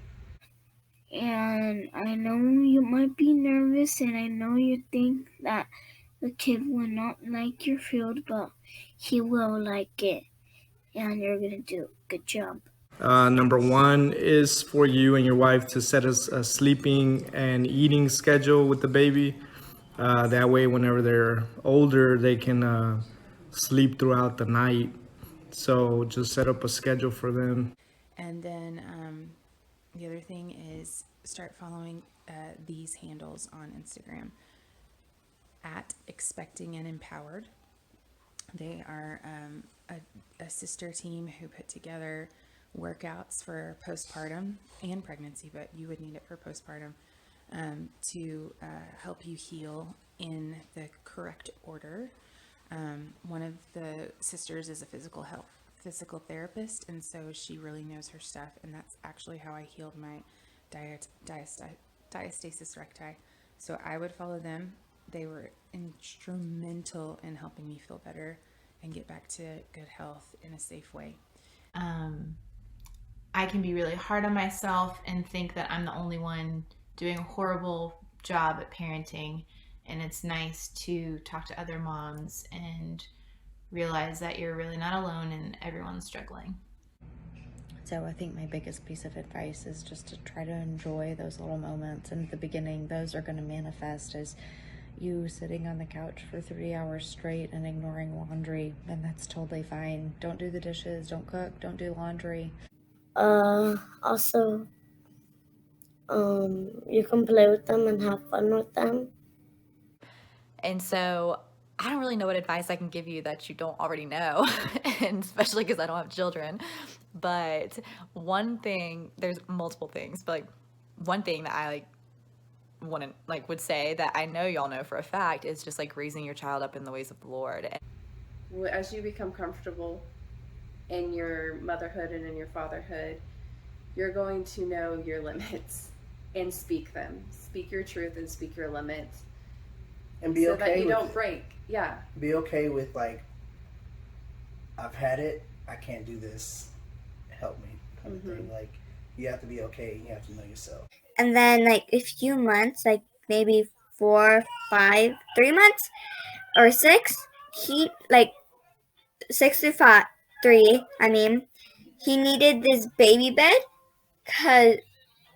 And I know you might be nervous, and I know you think that the kid will not like your field, but he will like it, and you're going to do a good job. Number one is for you and your wife to set a sleeping and eating schedule with the baby. That way, whenever they're older, they can sleep throughout the night. So just set up a schedule for them. And then the other thing is start following these handles on Instagram at Expecting and Empowered. They are a sister team who put together workouts for postpartum and pregnancy, but you would need it for postpartum to help you heal in the correct order. One of the sisters is a physical therapist, and so she really knows her stuff, and that's actually how I healed my diastasis recti. So I would follow them. They were instrumental in helping me feel better and get back to good health in a safe way. I can be really hard on myself and think that I'm the only one doing a horrible job at parenting, and it's nice to talk to other moms and realize that you're really not alone and everyone's struggling. So I think my biggest piece of advice is just to try to enjoy those little moments. And at the beginning, those are going to manifest as you sitting on the couch for 3 hours straight and ignoring laundry, and that's totally fine. Don't do the dishes, don't cook, don't do laundry. Also, you can play with them and have fun with them. And so I don't really know what advice I can give you that you don't already know, and especially because I don't have children. But one thing, there's multiple things, but like one thing that I would say that I know y'all know for a fact is just like raising your child up in the ways of the Lord. As you become comfortable in your motherhood and in your fatherhood, you're going to know your limits and speak them. Speak your truth and speak your limits. And be so okay that you with don't it. break. Yeah. Be okay with like, I've had it, I can't do this, help me kind of thing. Like, you have to be okay, you have to know yourself. And then like a few months, like maybe 4, 5, 3 months or 6, he like 6 to 5, 3, I mean, he needed this baby bed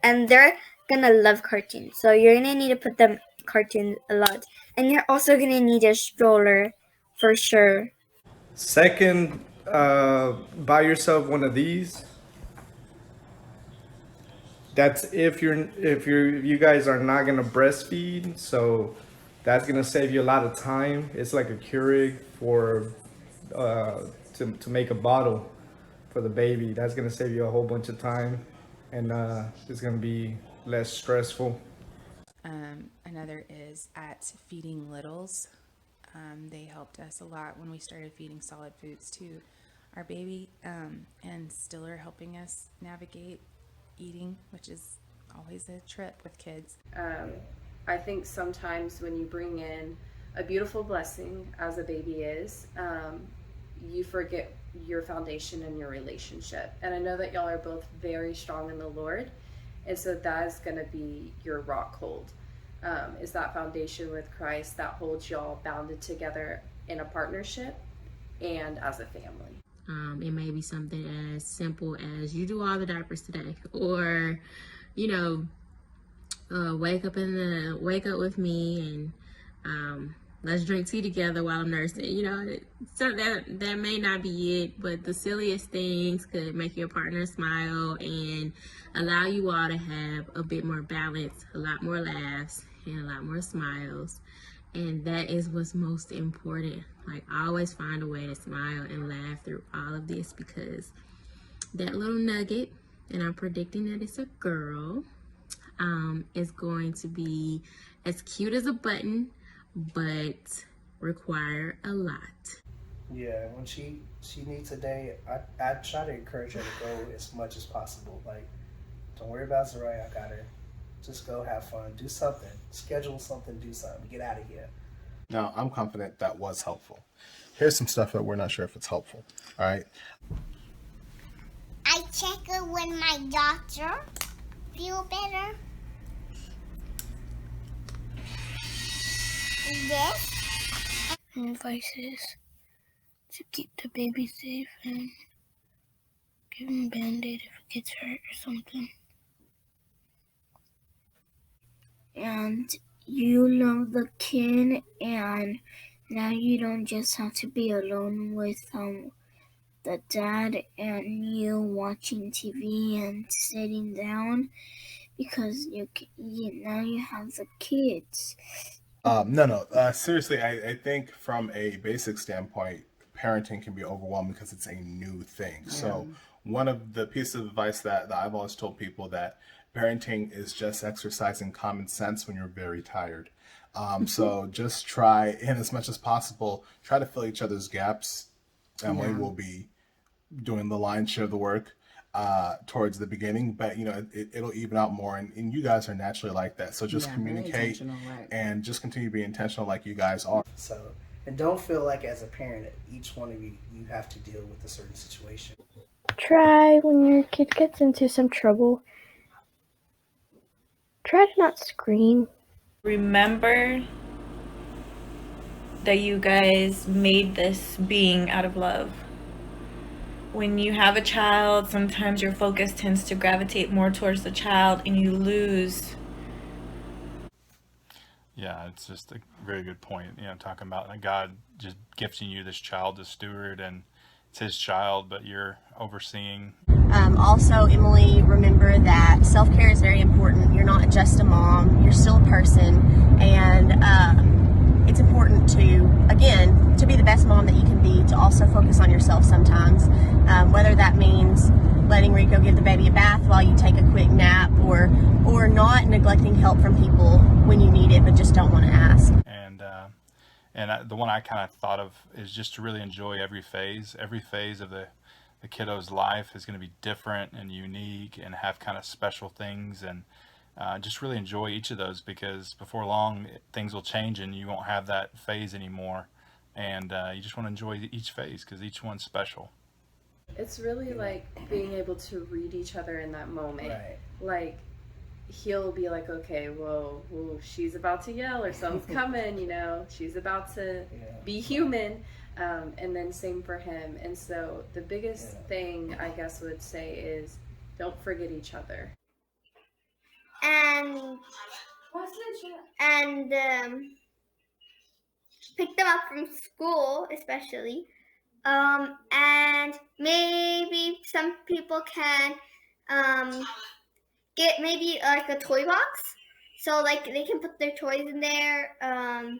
and they're gonna love cartoons. So you're gonna need to put them cartoons a lot. And you're also gonna need a stroller for sure. Second, buy yourself one of these. That's if you guys are not gonna breastfeed, so that's gonna save you a lot of time. It's like a Keurig for to make a bottle for the baby. That's gonna save you a whole bunch of time, and it's gonna be less stressful. Another is at Feeding Littles. They helped us a lot when we started feeding solid foods to our baby, and still are helping us navigate eating, which is always a trip with kids. I think sometimes when you bring in a beautiful blessing as a baby is, you forget your foundation and your relationship. And I know that y'all are both very strong in the Lord, and so that is going to be your rock hold, is that foundation with Christ that holds y'all bounded together in a partnership and as a family. It may be something as simple as you do all the diapers today, or wake up with me and let's drink tea together while I'm nursing. So that may not be it, but the silliest things could make your partner smile and allow you all to have a bit more balance, a lot more laughs, and a lot more smiles. And that is what's most important. Like, I always find a way to smile and laugh through all of this, because that little nugget, and I'm predicting that it's a girl, is going to be as cute as a button, but require a lot. Yeah, when she needs a day, I try to encourage her to go as much as possible. Like, don't worry about Zaraya, I got her. Just go have fun, do something, schedule something, do something, get out of here. Now, I'm confident that was helpful. Here's some stuff that we're not sure if it's helpful. All right. I check it with my doctor. Feel better. This. My advice is to keep the baby safe and give him a Band-Aid if it gets hurt or something. And you love the kid, and now you don't just have to be alone with the dad and you watching TV and sitting down, because now you have the kids. No. Seriously, I think from a basic standpoint, parenting can be overwhelming because it's a new thing. Yeah. So one of the pieces of advice that I've always told people, that parenting is just exercising common sense when you're very tired. So just try, and as much as possible, try to fill each other's gaps. Emily will be doing the lion's share of the work towards the beginning, but it'll even out more, and you guys are naturally like that. So just communicate and just continue to be intentional like you guys are. So, and don't feel like as a parent, each one of you have to deal with a certain situation. Try, when your kid gets into some trouble, try to not scream. Remember that you guys made this being out of love. When you have a child, sometimes your focus tends to gravitate more towards the child and you lose. Yeah, it's just a very good point. Talking about God just gifting you this child to steward, and it's his child, but you're overseeing. Also, Emily, remember that self-care is very important. You're not just a mom, you're still a person, and it's important to be the best mom that you can be, to also focus on yourself sometimes, whether that means letting Rico give the baby a bath while you take a quick nap, or not neglecting help from people when you need it but just don't want to ask. And the one I kind of thought of is just to really enjoy every phase. Every phase of the kiddo's life is going to be different and unique and have kind of special things, and just really enjoy each of those, because before long things will change and you won't have that phase anymore, and you just want to enjoy each phase because each one's special. It's really like being able to read each other in that moment. Right. Like, he'll be like, okay, whoa, she's about to yell, or something's coming, she's about to be human. And then same for him. And so the biggest thing I guess would say is, don't forget each other. And pick them up from school, especially. And maybe some people can get maybe like a toy box, so like they can put their toys in there, and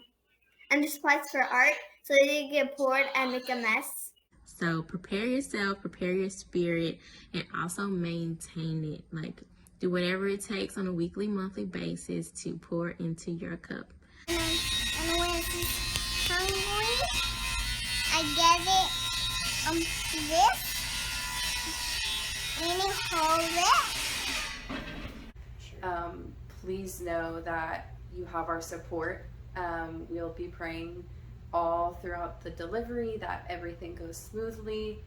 the supplies for art, so they didn't get bored and make a mess. So prepare yourself, prepare your spirit, and also maintain it. Like, do whatever it takes on a weekly, monthly basis to pour into your cup. And when he's hungry, I get it this, and you hold it. Please know that you have our support We'll be praying all throughout the delivery that everything goes smoothly,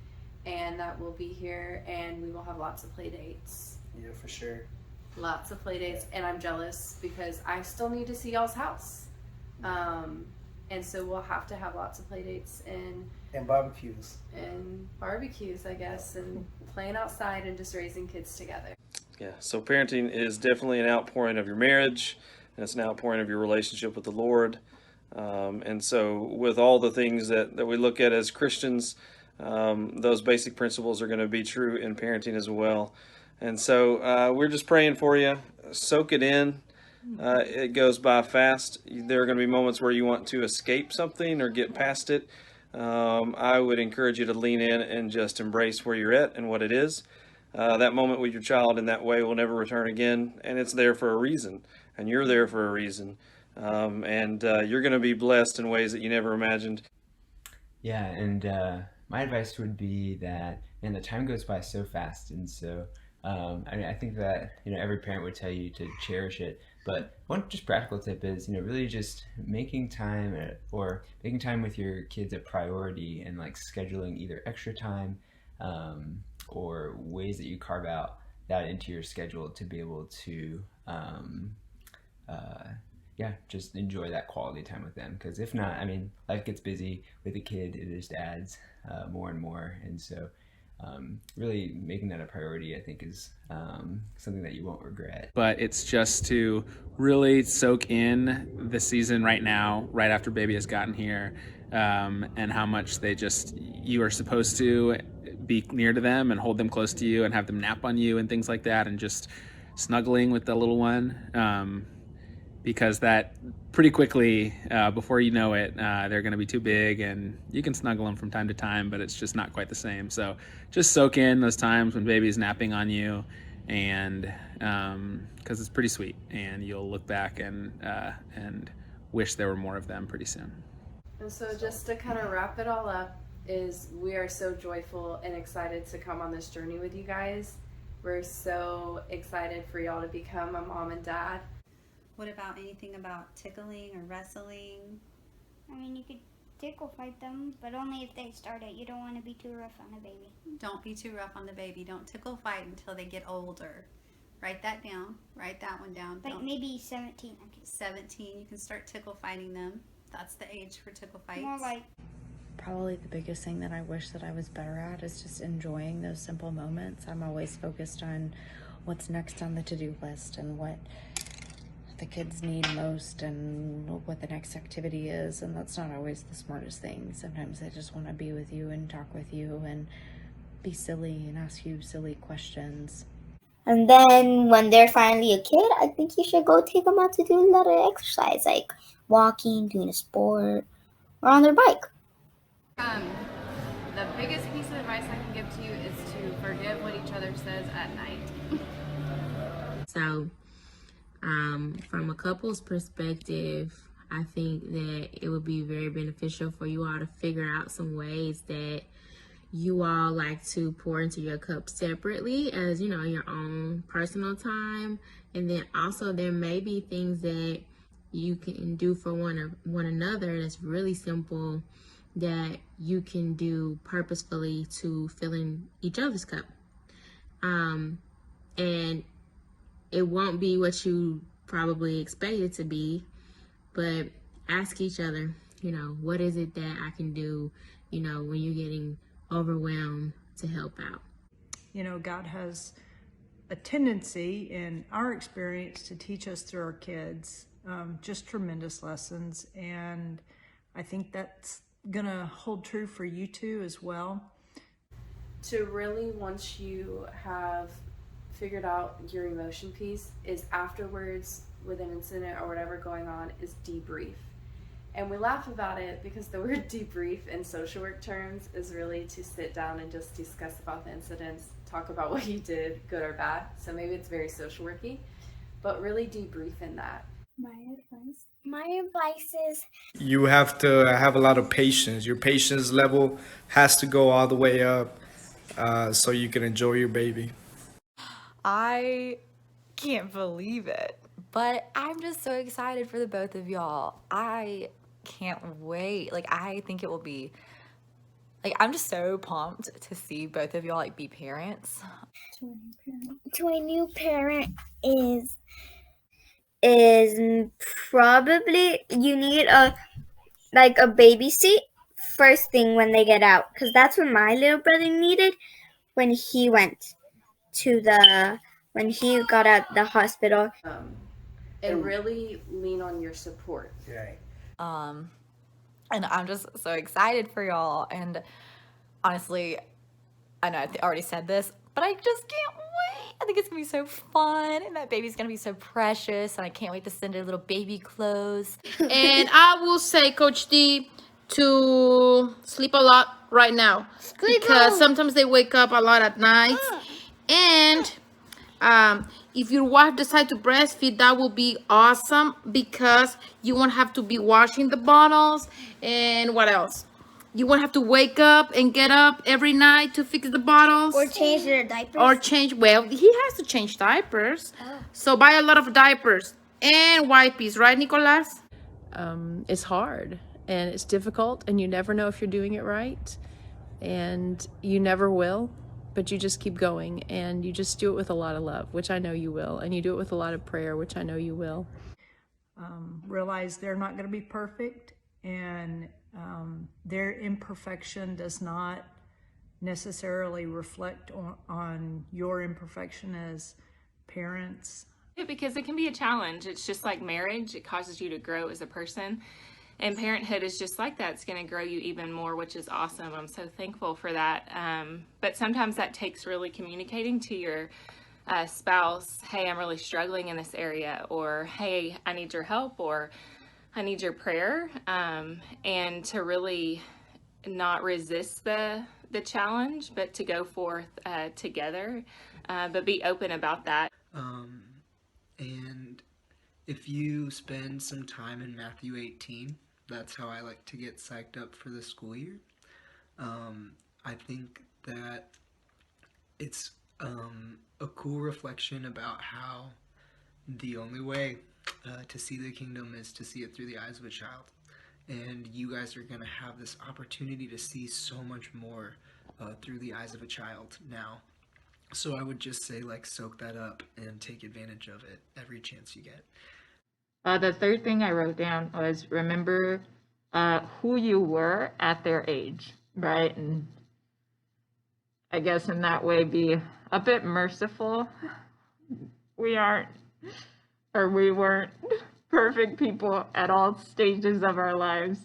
and that we'll be here, and we will have lots of play dates. Yeah, for sure. Lots of play dates, and I'm jealous because I still need to see y'all's house. And so we'll have to have lots of play dates and barbecues. And barbecues, I guess, and playing outside and just raising kids together. Yeah, so parenting is definitely an outpouring of your marriage, and it's an outpouring of your relationship with the Lord. And so with all the things that we look at as Christians, those basic principles are going to be true in parenting as well. And so we're just praying for you. Soak it in. It goes by fast. There are going to be moments where you want to escape something or get past it. I would encourage you to lean in and just embrace where you're at and what it is. That moment with your child in that way will never return again, and it's there for a reason, and you're there for a reason. And you're going to be blessed in ways that you never imagined. Yeah, and my advice would be that, and the time goes by so fast, and so I think that every parent would tell you to cherish it. But one just practical tip is really just making time with your kids a priority, and like scheduling either extra time or ways that you carve out that into your schedule to be able to just enjoy that quality time with them. Because if not, life gets busy with a kid, it just adds more and more. And so really making that a priority, I think, is something that you won't regret. But it's just to really soak in the season right now, right after baby has gotten here, and how much you are supposed to be near to them and hold them close to you and have them nap on you and things like that, and just snuggling with the little one. Because that pretty quickly, before you know it, they're going to be too big, and you can snuggle them from time to time, but it's just not quite the same. So just soak in those times when baby's napping on you, and because it's pretty sweet, and you'll look back and wish there were more of them pretty soon. And so just to kind of wrap it all up, is we are so joyful and excited to come on this journey with you guys. We're so excited for y'all to become a mom and dad. What about anything about tickling or wrestling? You could tickle fight them, but only if they start it. You don't want to be too rough on a baby. Don't be too rough on the baby. Don't tickle fight until they get older. Write that down. Write that one down. Maybe 17. Okay. 17, you can start tickle fighting them. That's the age for tickle fights. More like... Probably the biggest thing that I wish that I was better at is just enjoying those simple moments. I'm always focused on what's next on the to-do list and what the kids need most and what the next activity is, and that's not always the smartest thing. Sometimes I just want to be with you and talk with you and be silly and ask you silly questions. And then when they're finally a kid, I think you should go take them out to do a lot of exercise, like walking, doing a sport, or on their bike. The biggest piece of advice I can give to you is to forgive what each other says at night. So, from a couple's perspective, I think that it would be very beneficial for you all to figure out some ways that you all like to pour into your cup separately, as your own personal time. And then also there may be things that you can do for one another that's really simple, that you can do purposefully to fill in each other's cup. And it won't be what you probably expect it to be, but ask each other, what is it that I can do, when you're getting overwhelmed, to help out. God has a tendency, in our experience, to teach us through our kids just tremendous lessons, and I think that's gonna hold true for you two as well. To really, once you have figured out your emotion piece, is afterwards with an incident or whatever going on, is debrief. And we laugh about it because the word debrief in social work terms is really to sit down and just discuss about the incidents, talk about what you did, good or bad. So maybe it's very social worky, but really debrief in that. My advice is you have to have a lot of patience. Your patience level has to go all the way up so you can enjoy your baby. I can't believe it, But I'm just so excited for the both of y'all. I can't wait. Like, I think it will be, like, I'm just so pumped to see both of y'all, like, be parents. To a new parent is probably you need a baby seat first thing when they get out, because that's what my little brother needed when he got out the hospital. And really lean on your support. Right. And I'm just so excited for y'all. And honestly, I know I already said this, but I just can't wait. I think it's gonna be so fun, and that baby's gonna be so precious, and I can't wait to send her little baby clothes. And I will say, Coach D, to sleep a lot right now, because sometimes they wake up a lot at night. And if your wife decides to breastfeed, that will be awesome, because you won't have to be washing the bottles. And what else? You won't have to wake up and get up every night to fix the bottles. Or change their diapers. Well, he has to change diapers. Oh. So buy a lot of diapers and wipes, right, Nicolas? It's hard and it's difficult, and you never know if you're doing it right, and you never will, but you just keep going, and you just do it with a lot of love, which I know you will, and you do it with a lot of prayer, which I know you will. Realize they're not going to be perfect, and their imperfection does not necessarily reflect on your imperfection as parents. Because it can be a challenge. It's just like marriage. It causes you to grow as a person. And parenthood is just like that. It's going to grow you even more, which is awesome. I'm so thankful for that. But sometimes that takes really communicating to your spouse, hey, I'm really struggling in this area, or hey, I need your help, or I need your prayer, and to really not resist the challenge, but to go forth together, but be open about that. And if you spend some time in Matthew 18, that's how I like to get psyched up for the school year. I think that it's a cool reflection about how the only way to see the kingdom is to see it through the eyes of a child. And you guys are going to have this opportunity to see so much more through the eyes of a child now. So I would just say, like, soak that up and take advantage of it every chance you get. The third thing I wrote down was remember who you were at their age, right? And I guess in that way be a bit merciful. We weren't perfect people at all stages of our lives.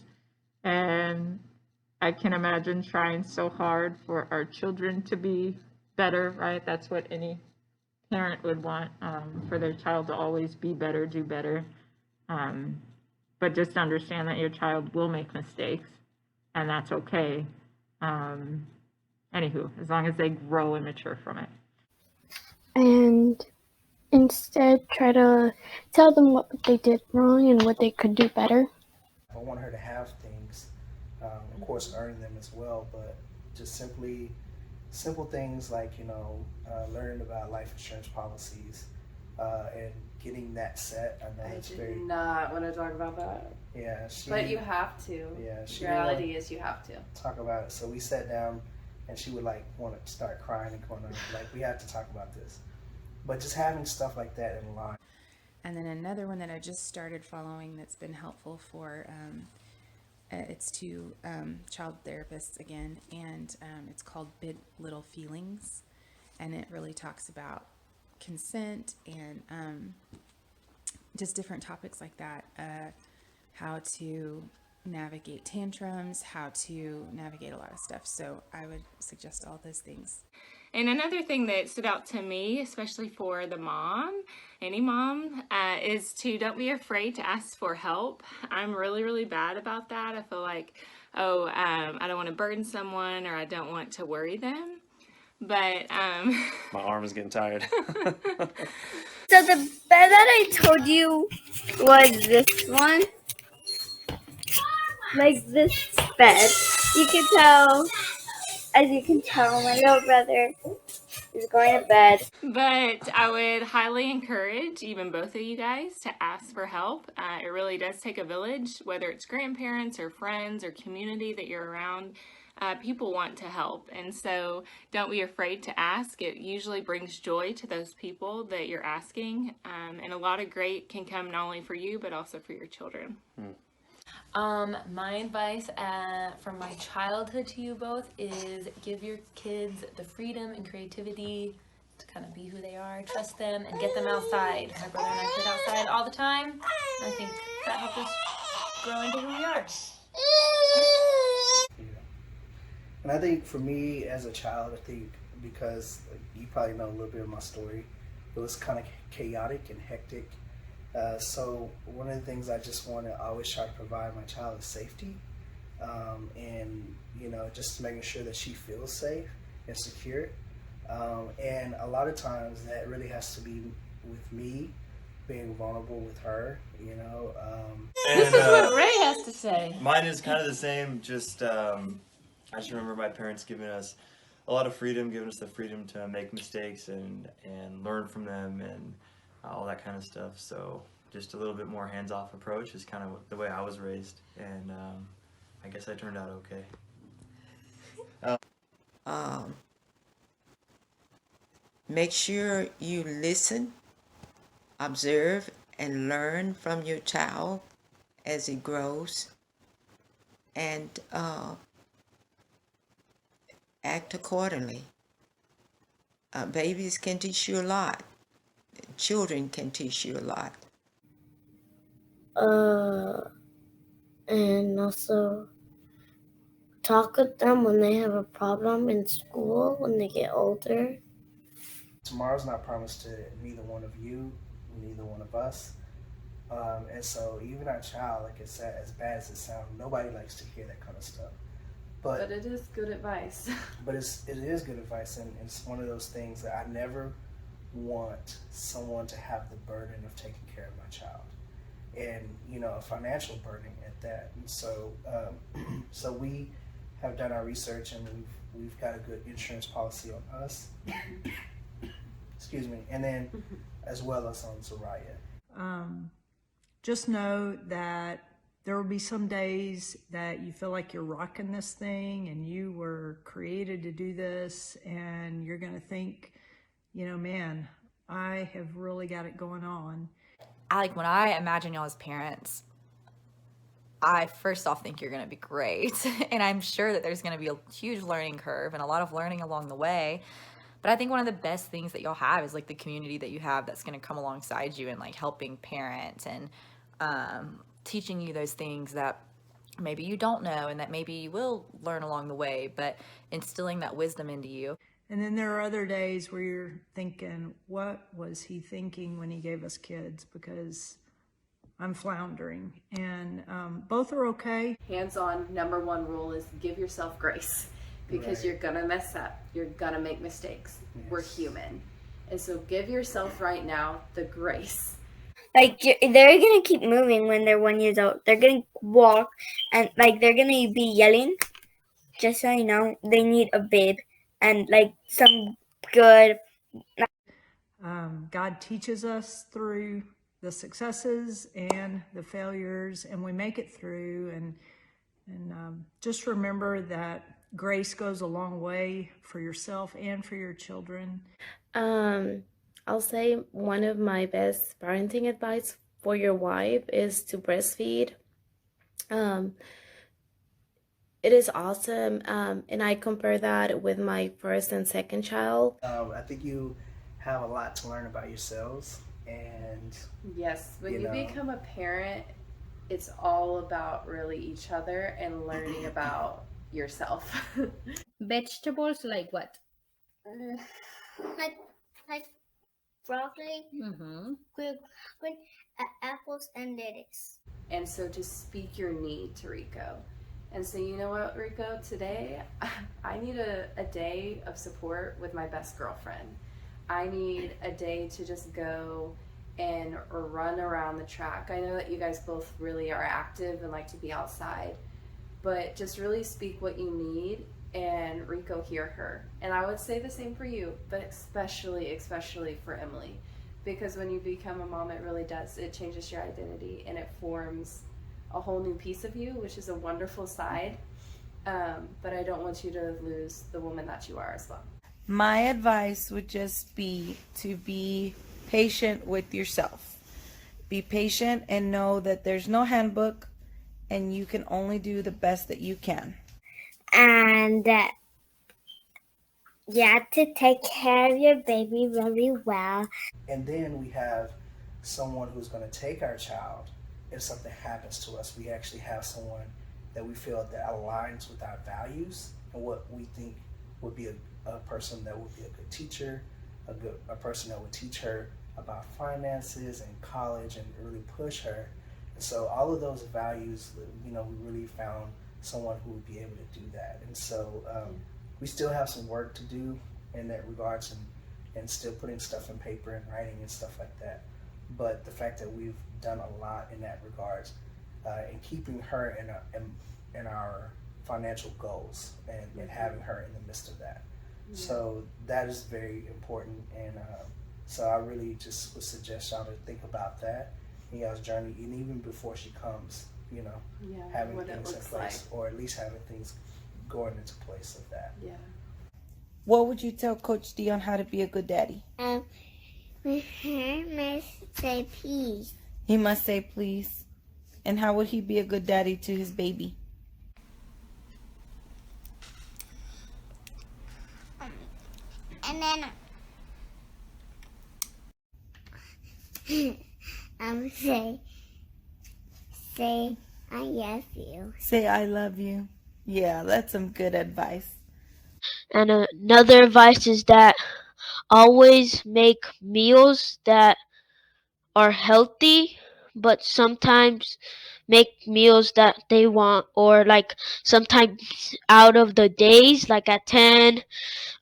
And I can imagine trying so hard for our children to be better, right? That's what any parent would want, for their child to always be better, do better. But just understand that your child will make mistakes, and that's okay. Anywho, as long as they grow and mature from it. And instead try to tell them what they did wrong and what they could do better. I want her to have things, of course earn them as well, but just simple things like, learning about life insurance policies, and getting that set. I know it's very. I do not want to talk about that. Yeah, but you have to. Yeah, the reality is you have to talk about it. So we sat down, and she would want to start crying and going, we have to talk about this. But just having stuff like that in line. And then another one that I just started following that's been helpful for, it's to child therapists again, and it's called Big Little Feelings, and it really talks about consent and just different topics like that, how to navigate tantrums, how to navigate a lot of stuff. So I would suggest all those things. And another thing that stood out to me, especially for the mom, any mom, is to don't be afraid to ask for help. I'm really, really bad about that. I feel like, I don't want to burden someone, or I don't want to worry them. But my arm is getting tired. So the bed that I told you was this one. Like this bed. You can tell, as you can tell, my little brother He's going to bed. But I would highly encourage even both of you guys to ask for help. It really does take a village, whether it's grandparents or friends or community that you're around. People want to help, and so don't be afraid to ask. It usually brings joy to those people that you're asking, and a lot of great can come not only for you but also for your children. My advice from my childhood to you both is give your kids the freedom and creativity to kind of be who they are, trust them, and get them outside. My brother and I played outside all the time, and I think that helped us grow into who we are. And I think for me as a child, I think because you probably know a little bit of my story, it was kind of chaotic and hectic. So one of the things I just want to always try to provide my child is safety, and just making sure that she feels safe and secure. And a lot of times that really has to be with me being vulnerable with her. This is what Ray has to say. Mine is kind of the same. Just I just remember my parents giving us a lot of freedom, giving us the freedom to make mistakes and learn from them and all that kind of stuff. So just a little bit more hands-off approach is kind of the way I was raised, and I guess I turned out okay. Make sure you listen, observe, and learn from your child as he grows, and act accordingly. Babies can teach you a lot. Children can teach you a lot. And also talk with them when they have a problem in school when they get older. Tomorrow's not promised to neither one of you, neither one of us. And so even our child, like I said, as bad as it sounds, nobody likes to hear that kind of stuff. But it is good advice. But it is good advice, and it's one of those things that I never want someone to have the burden of taking care of my child, and a financial burden at that. And so, so we have done our research, and we've got a good insurance policy on us. Excuse me, and then as well as on Soraya. Just know that there will be some days that you feel like you're rocking this thing and you were created to do this, and you're going to think, man, I have really got it going on. When I imagine y'all as parents, I first off think you're going to be great. And I'm sure that there's going to be a huge learning curve and a lot of learning along the way. But I think one of the best things that y'all have is the community that you have that's going to come alongside you and helping parent and teaching you those things that maybe you don't know and that maybe you will learn along the way, but instilling that wisdom into you. And then there are other days where you're thinking, what was he thinking when he gave us kids? Because I'm floundering. And both are okay. Hands-on, number one rule is give yourself grace. Because Right. you're gonna mess up. You're gonna make mistakes. Yes. We're human. And so give yourself right now the grace. They're gonna keep moving when they're 1 year old. They're gonna walk and they're gonna be yelling. Just so you know, they need a babe and some good. God teaches us through the successes and the failures, and we make it through. And just remember that grace goes a long way for yourself and for your children. I'll say one of my best parenting advice for your wife is to breastfeed. It is awesome, and I compare that with my first and second child. I think you have a lot to learn about yourselves, and Yes, when you become a parent, it's all about really each other and learning about yourself. Vegetables like what? Like broccoli, Mm-hmm. green apples, and lettuce. And so to speak your need to Rico. And so you know what, Rico, today I need a day of support with my best girlfriend. I need a day to just go and run around the track. I know that you guys both really are active and like to be outside, but just really speak what you need and Rico hear her. And I would say the same for you, but especially for Emily. Because when you become a mom, it really does. It changes your identity and it forms a whole new piece of you, which is a wonderful side. But I don't want you to lose the woman that you are as well. My advice would just be to be patient with yourself. Be patient and know that there's no handbook and you can only do the best that you can. And you have to take care of your baby very well. And then we have someone who's going to take our child if something happens to us. We actually have someone that we feel that aligns with our values and what we think would be a person that would be a good teacher, a person that would teach her about finances and college and really push her. And so all of those values, we really found someone who would be able to do that. And so we still have some work to do in that regards, and still putting stuff in paper and writing and stuff like that. But the fact that we've done a lot in that regards, and keeping her in our financial goals and having her in the midst of that. Yeah. So that is very important, and so I really just would suggest y'all to think about that in y'all's journey, and even before she comes, having things in place, or at least having things going into place of that. Yeah. What would you tell Coach D on how to be a good daddy? He must say please. He must say please. And how would he be a good daddy to his baby? And then say I love you. Say I love you. Yeah, that's some good advice. And another advice is that always make meals that are healthy, but sometimes make meals that they want, or like sometimes out of the days, like at 10,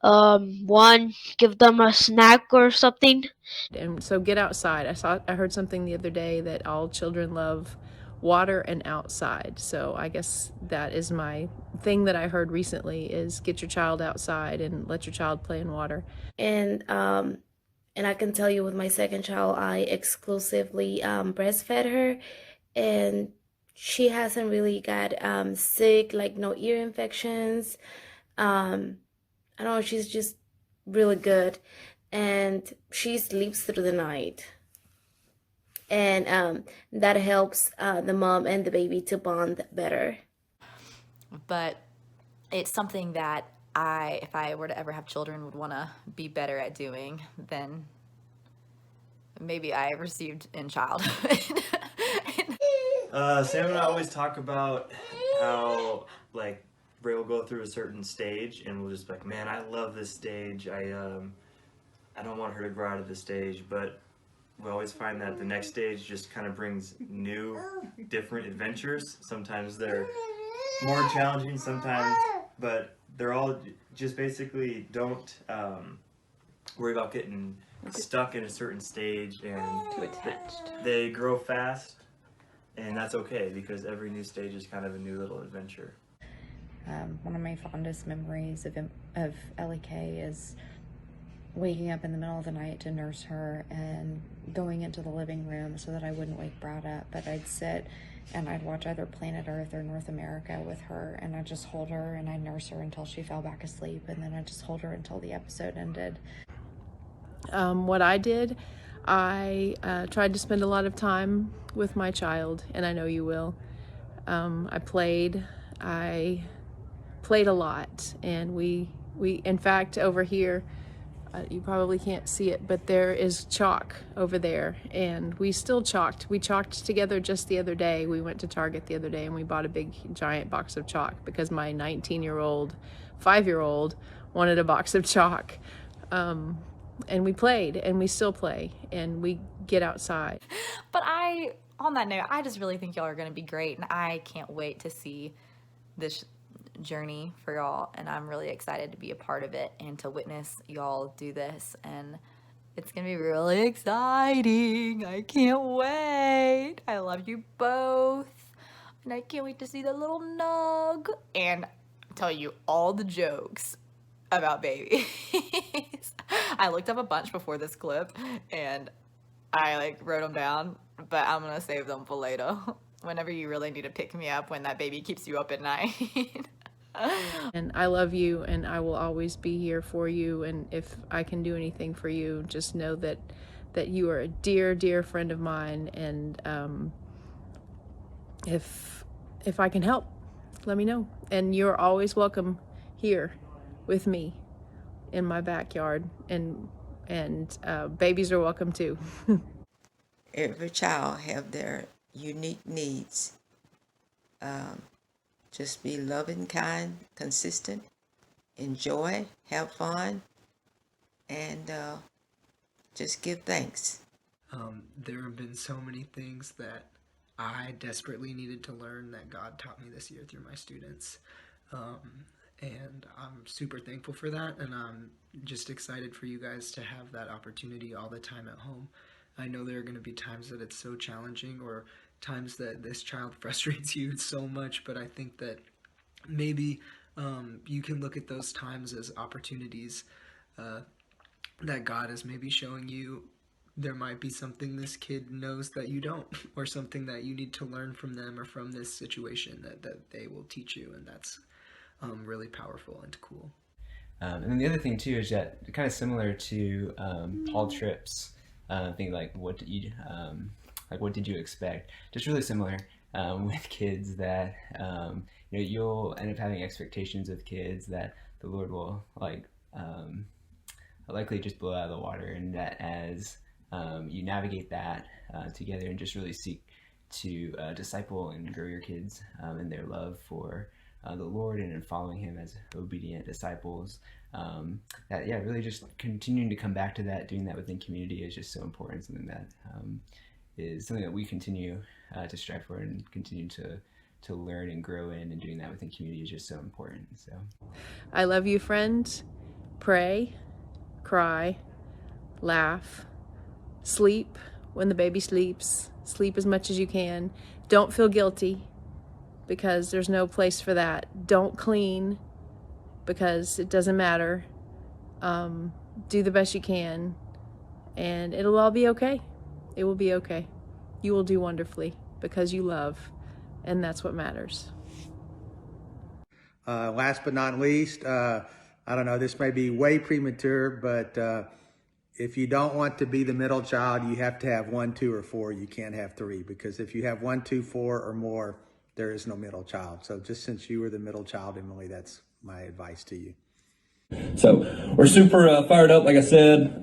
1, give them a snack or something. And so get outside. I heard something the other day that all children love water and outside. So I guess that is my thing that I heard recently, is get your child outside and let your child play in water. And I can tell you with my second child, I exclusively breastfed her, and she hasn't really got sick, like no ear infections. I don't know, she's just really good, and she sleeps through the night. And that helps the mom and the baby to bond better. But it's something that if I were to ever have children, would want to be better at doing than maybe I received in childhood. Sam and I always talk about how, like, Ray will go through a certain stage and we'll just be like, man, I love this stage. I don't want her to grow out of this stage, but we always find that the next stage just kind of brings new, different adventures. Sometimes they're more challenging, sometimes, but they're all just basically don't worry about getting stuck in a certain stage, and too attached. They grow fast, and that's okay because every new stage is kind of a new little adventure. One of my fondest memories of Ellie Kay is waking up in the middle of the night to nurse her and going into the living room so that I wouldn't wake Brad up, but I'd sit and I'd watch either Planet Earth or North America with her, and I'd just hold her and I'd nurse her until she fell back asleep, and then I'd just hold her until the episode ended. What I did, I tried to spend a lot of time with my child, and I know you will. I played a lot, and we in fact over here, you probably can't see it, but there is chalk over there, and we still chalked. We chalked together just the other day. We went to Target the other day and we bought a big giant box of chalk because my 19-year-old 5-year-old wanted a box of chalk. And we played, and we still play, and we get outside. But on that note, I just really think y'all are going to be great, and I can't wait to see this journey for y'all, and I'm really excited to be a part of it and to witness y'all do this, and it's gonna be really exciting. I can't wait. I love you both, and I can't wait to see the little Nug, and tell you all the jokes about babies. I looked up a bunch before this clip and I like wrote them down, but I'm gonna save them for later. Whenever you really need to pick me up when that baby keeps you up at night. And I love you, and I will always be here for you. And if I can do anything for you, just know that you are a dear, dear friend of mine. And if I can help, let me know. And you're always welcome here with me in my backyard. And babies are welcome too. Every child have their unique needs. Just be loving, kind, consistent, enjoy, have fun, and just give thanks. There have been so many things that I desperately needed to learn that God taught me this year through my students. And I'm super thankful for that, and I'm just excited for you guys to have that opportunity all the time at home. I know there are going to be times that it's so challenging, or times that this child frustrates you so much, but I think that maybe you can look at those times as opportunities that God is maybe showing you. There might be something this kid knows that you don't, or something that you need to learn from them or from this situation that they will teach you, and that's really powerful and cool. And then the other thing too is that kind of similar to Paul Tripp's thing, like what did you expect? Just really similar with kids that you'll end up having expectations with kids that the Lord will likely just blow out of the water, and that as you navigate that together and just really seek to disciple and grow your kids in their love for the Lord and in following Him as obedient disciples, really just continuing to come back to that, doing that within community is just so important. Something that is something that we continue to strive for and continue to learn and grow in, and doing that within community is just so important. So, I love you, friend. Pray, cry, laugh, sleep when the baby sleeps. Sleep as much as you can. Don't feel guilty, because there's no place for that. Don't clean, because it doesn't matter. Do the best you can, and it'll all be okay. It will be okay. You will do wonderfully because you love, and that's what matters. Last but not least, I don't know, this may be way premature, but if you don't want to be the middle child, you have to have 1, 2, or 4. You can't have 3, because if you have 1, 2, 4 or more, there is no middle child. So just since you were the middle child, Emily, that's my advice to you. So we're super fired up, like I said,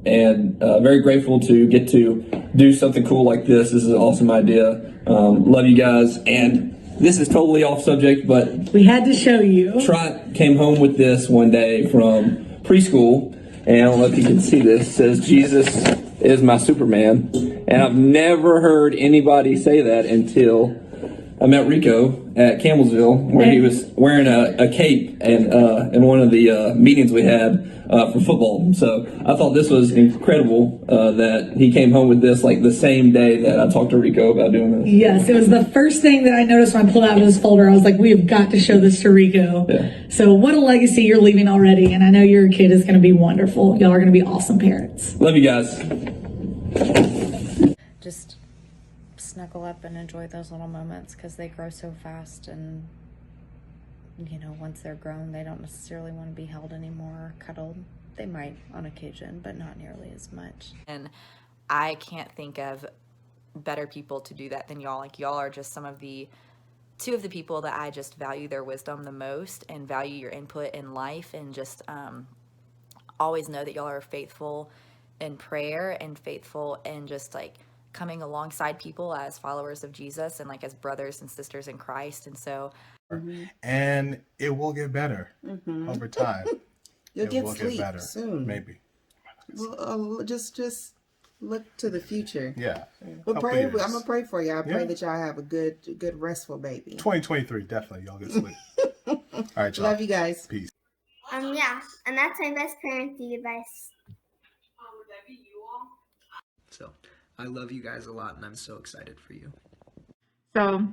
and very grateful to get to do something cool like this. This is an awesome idea. Love you guys. And this is totally off subject, but we had to show you. Trot came home with this one day from preschool, and I don't know if you can see this. It says, "Jesus is my Superman." And I've never heard anybody say that until I met Rico at Campbellsville, where he was wearing a cape and in one of the meetings we had for football. So I thought this was incredible that he came home with this like the same day that I talked to Rico about doing this. Yes, it was the first thing that I noticed when I pulled out of this folder. I was like, we have got to show this to Rico. Yeah. So what a legacy you're leaving already, and I know your kid is going to be wonderful. Y'all are going to be awesome parents. Love you guys. Just snuggle up and enjoy those little moments, because they grow so fast, and once they're grown, they don't necessarily want to be held anymore or cuddled. They might on occasion, but not nearly as much. And I can't think of better people to do that than y'all. Like, y'all are just two of the people that I just value their wisdom the most, and value your input in life, and just always know that y'all are faithful in prayer and faithful in just like coming alongside people as followers of Jesus and like as brothers and sisters in Christ. And so and it will get better over time. You'll It get will sleep better. soon. Maybe. Well, just look to the future. Yeah. But Couple pray. I'm years. gonna pray for you. I pray Yeah. that y'all have a good restful baby. 2023, definitely. Y'all get sleep. All right, y'all. Love you guys. Peace. Yeah, and that's my best parenting advice. So I love you guys a lot, and I'm so excited for you. So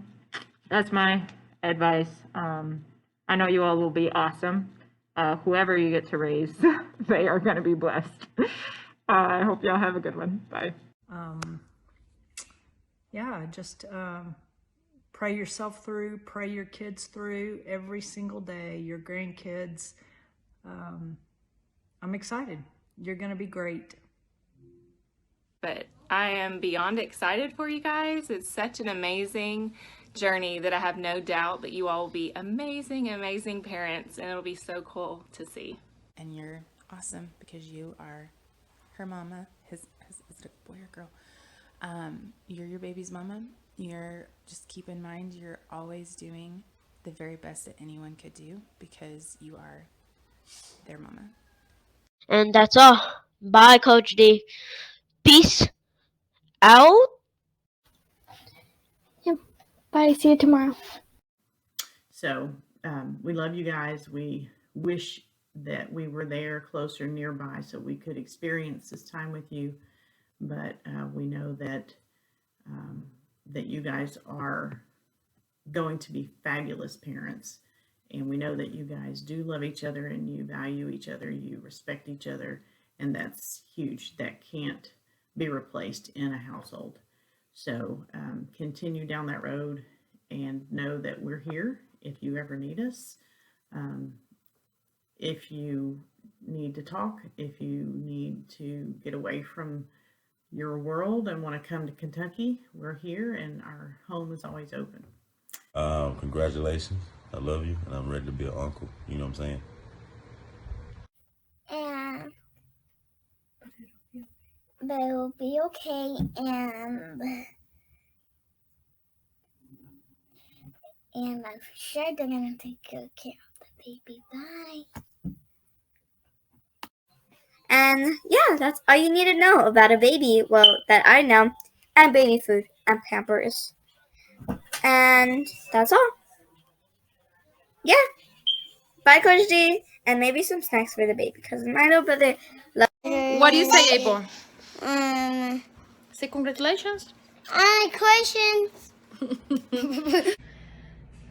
that's my advice. I know you all will be awesome. Whoever you get to raise, they are going to be blessed. I hope y'all have a good one. Bye. Yeah, just pray yourself through, pray your kids through every single day, your grandkids. I'm excited. You're going to be great. But I am beyond excited for you guys. It's such an amazing journey that I have no doubt that you all will be amazing, amazing parents, and it'll be so cool to see. And you're awesome because you are her mama. Is it a boy or girl? You're your baby's mama. You're just keep in mind you're always doing the very best that anyone could do because you are their mama. And that's all. Bye, Coach D. Peace out. Yep. Bye. See you tomorrow. So we love you guys. We wish that we were there closer nearby so we could experience this time with you. But we know that that you guys are going to be fabulous parents. And we know that you guys do love each other and you value each other, you respect each other, and that's huge. That can't be replaced in a household. So continue down that road and know that we're here if you ever need us. If you need to talk, if you need to get away from your world and want to come to Kentucky, we're here and our home is always open. Congratulations. I love you and I'm ready to be an uncle. You know what I'm saying? But it'll be okay, and I'm sure they're gonna take good care of the baby. Bye. And yeah, that's all you need to know about a baby. Well, that I know, and baby food and Pampers. And that's all. Yeah. Bye, Coach D. And maybe some snacks for the baby because my little brother loves. What do you say, April? Say congratulations. Questions.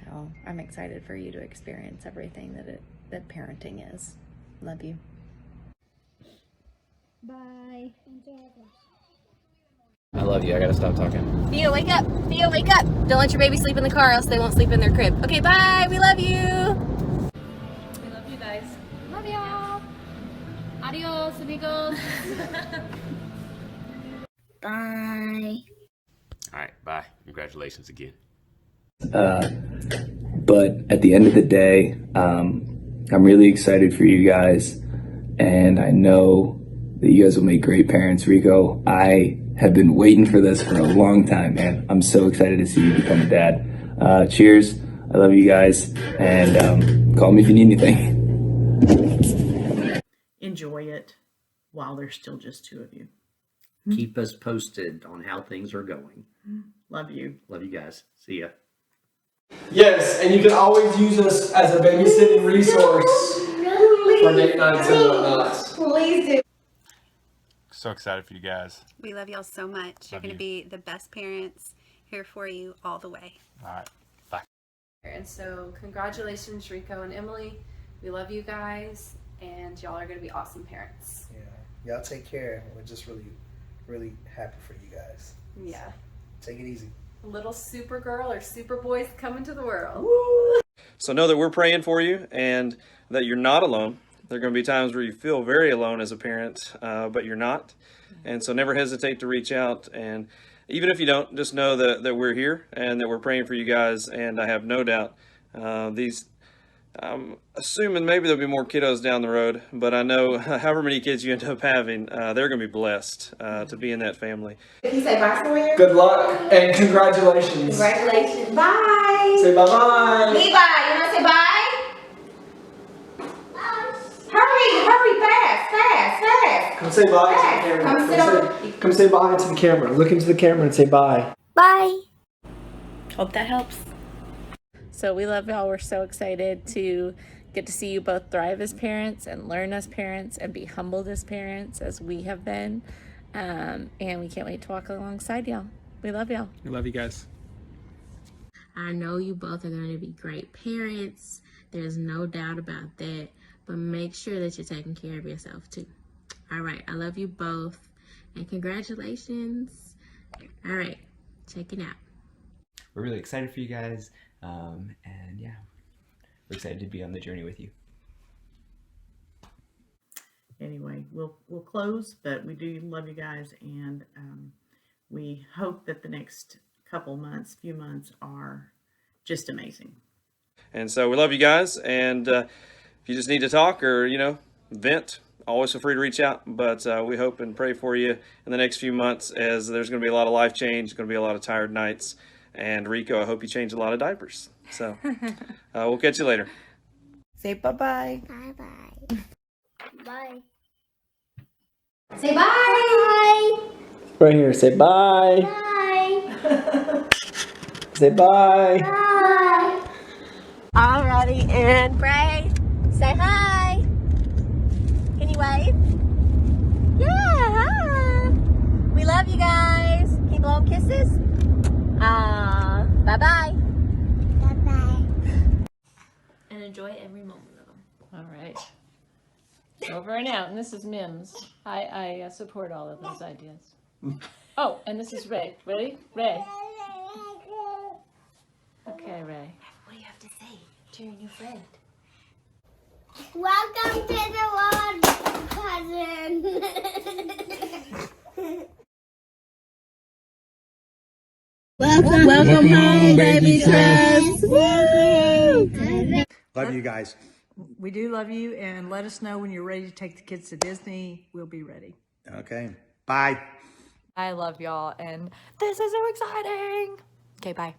So I'm excited for you to experience everything that parenting is. Love you. Bye. I love you. I gotta stop talking. Theo, wake up. Theo, wake up. Don't let your baby sleep in the car, else they won't sleep in their crib. Okay, bye. We love you. We love you guys. Love y'all. Adios, amigos. Bye. All right, bye. Congratulations again. But at the end of the day, I'm really excited for you guys, and I know that you guys will make great parents. Rico, I have been waiting for this for a long time, man. I'm so excited to see you become a dad. Cheers. I love you guys, and call me if you need anything. Enjoy it while there's still just two of you. Keep us posted on how things are going. Love you. Love you guys. See ya. Yes, and you can always use us as a babysitting resource for date nights and whatnot. Please do. So excited for you guys. We love y'all so much. You're going to be the best parents, here for you all the way. All right. Bye. And so congratulations, Rico and Emily. We love you guys, and y'all are going to be awesome parents. Yeah. Y'all take care. We're just really happy for you guys. Yeah. Take it easy. Little super girl or super boys coming to the world. So know that we're praying for you and that you're not alone. There are going to be times where you feel very alone as a parent, but you're not. And so never hesitate to reach out. And even if you don't, just know that we're here and that we're praying for you guys. And I have no doubt I'm assuming maybe there'll be more kiddos down the road, but I know however many kids you end up having, they're going to be blessed to be in that family. Can you say bye somewhere? Good luck and congratulations. Congratulations. Bye. Say bye-bye. Me bye. You want to say bye? Hurry, fast. Come say bye to the camera. Come say bye to the camera. Look into the camera and say bye. Bye. Hope that helps. So we love y'all. We're so excited to get to see you both thrive as parents and learn as parents and be humbled as parents as we have been. And we can't wait to walk alongside y'all. We love y'all. We love you guys. I know you both are going to be great parents. There's no doubt about that. But make sure that you're taking care of yourself too. All right. I love you both. And congratulations. All right. Check it out. We're really excited for you guys. And yeah, we're excited to be on the journey with you. Anyway, we'll close, but we do love you guys, and we hope that the next few months are just amazing. And so we love you guys, and if you just need to talk or, vent, always feel free to reach out. But we hope and pray for you in the next few months, as there's going to be a lot of life change, there's going to be a lot of tired nights. And Rico, I hope you change a lot of diapers. So we'll catch you later. Say bye-bye. Bye-bye. Bye. Say bye. Right here, say bye. Bye. Say bye. Bye. Alrighty, and Bray, say hi. Can you wave? Yeah, hi. We love you guys. Can you blow them kisses? Bye-bye. Bye-bye. And enjoy every moment of them. All right. Over and out. And this is Mims. I support all of those ideas. Oh, and this is Ray. Ready? Ray. Okay, Ray. What do you have to say to your new friend? Welcome to the world, cousin. Welcome home, baby Truss. Love you guys. We do love you, and let us know when you're ready to take the kids to Disney. We'll be ready. Okay. Bye. I love y'all, and this is so exciting. Okay, bye.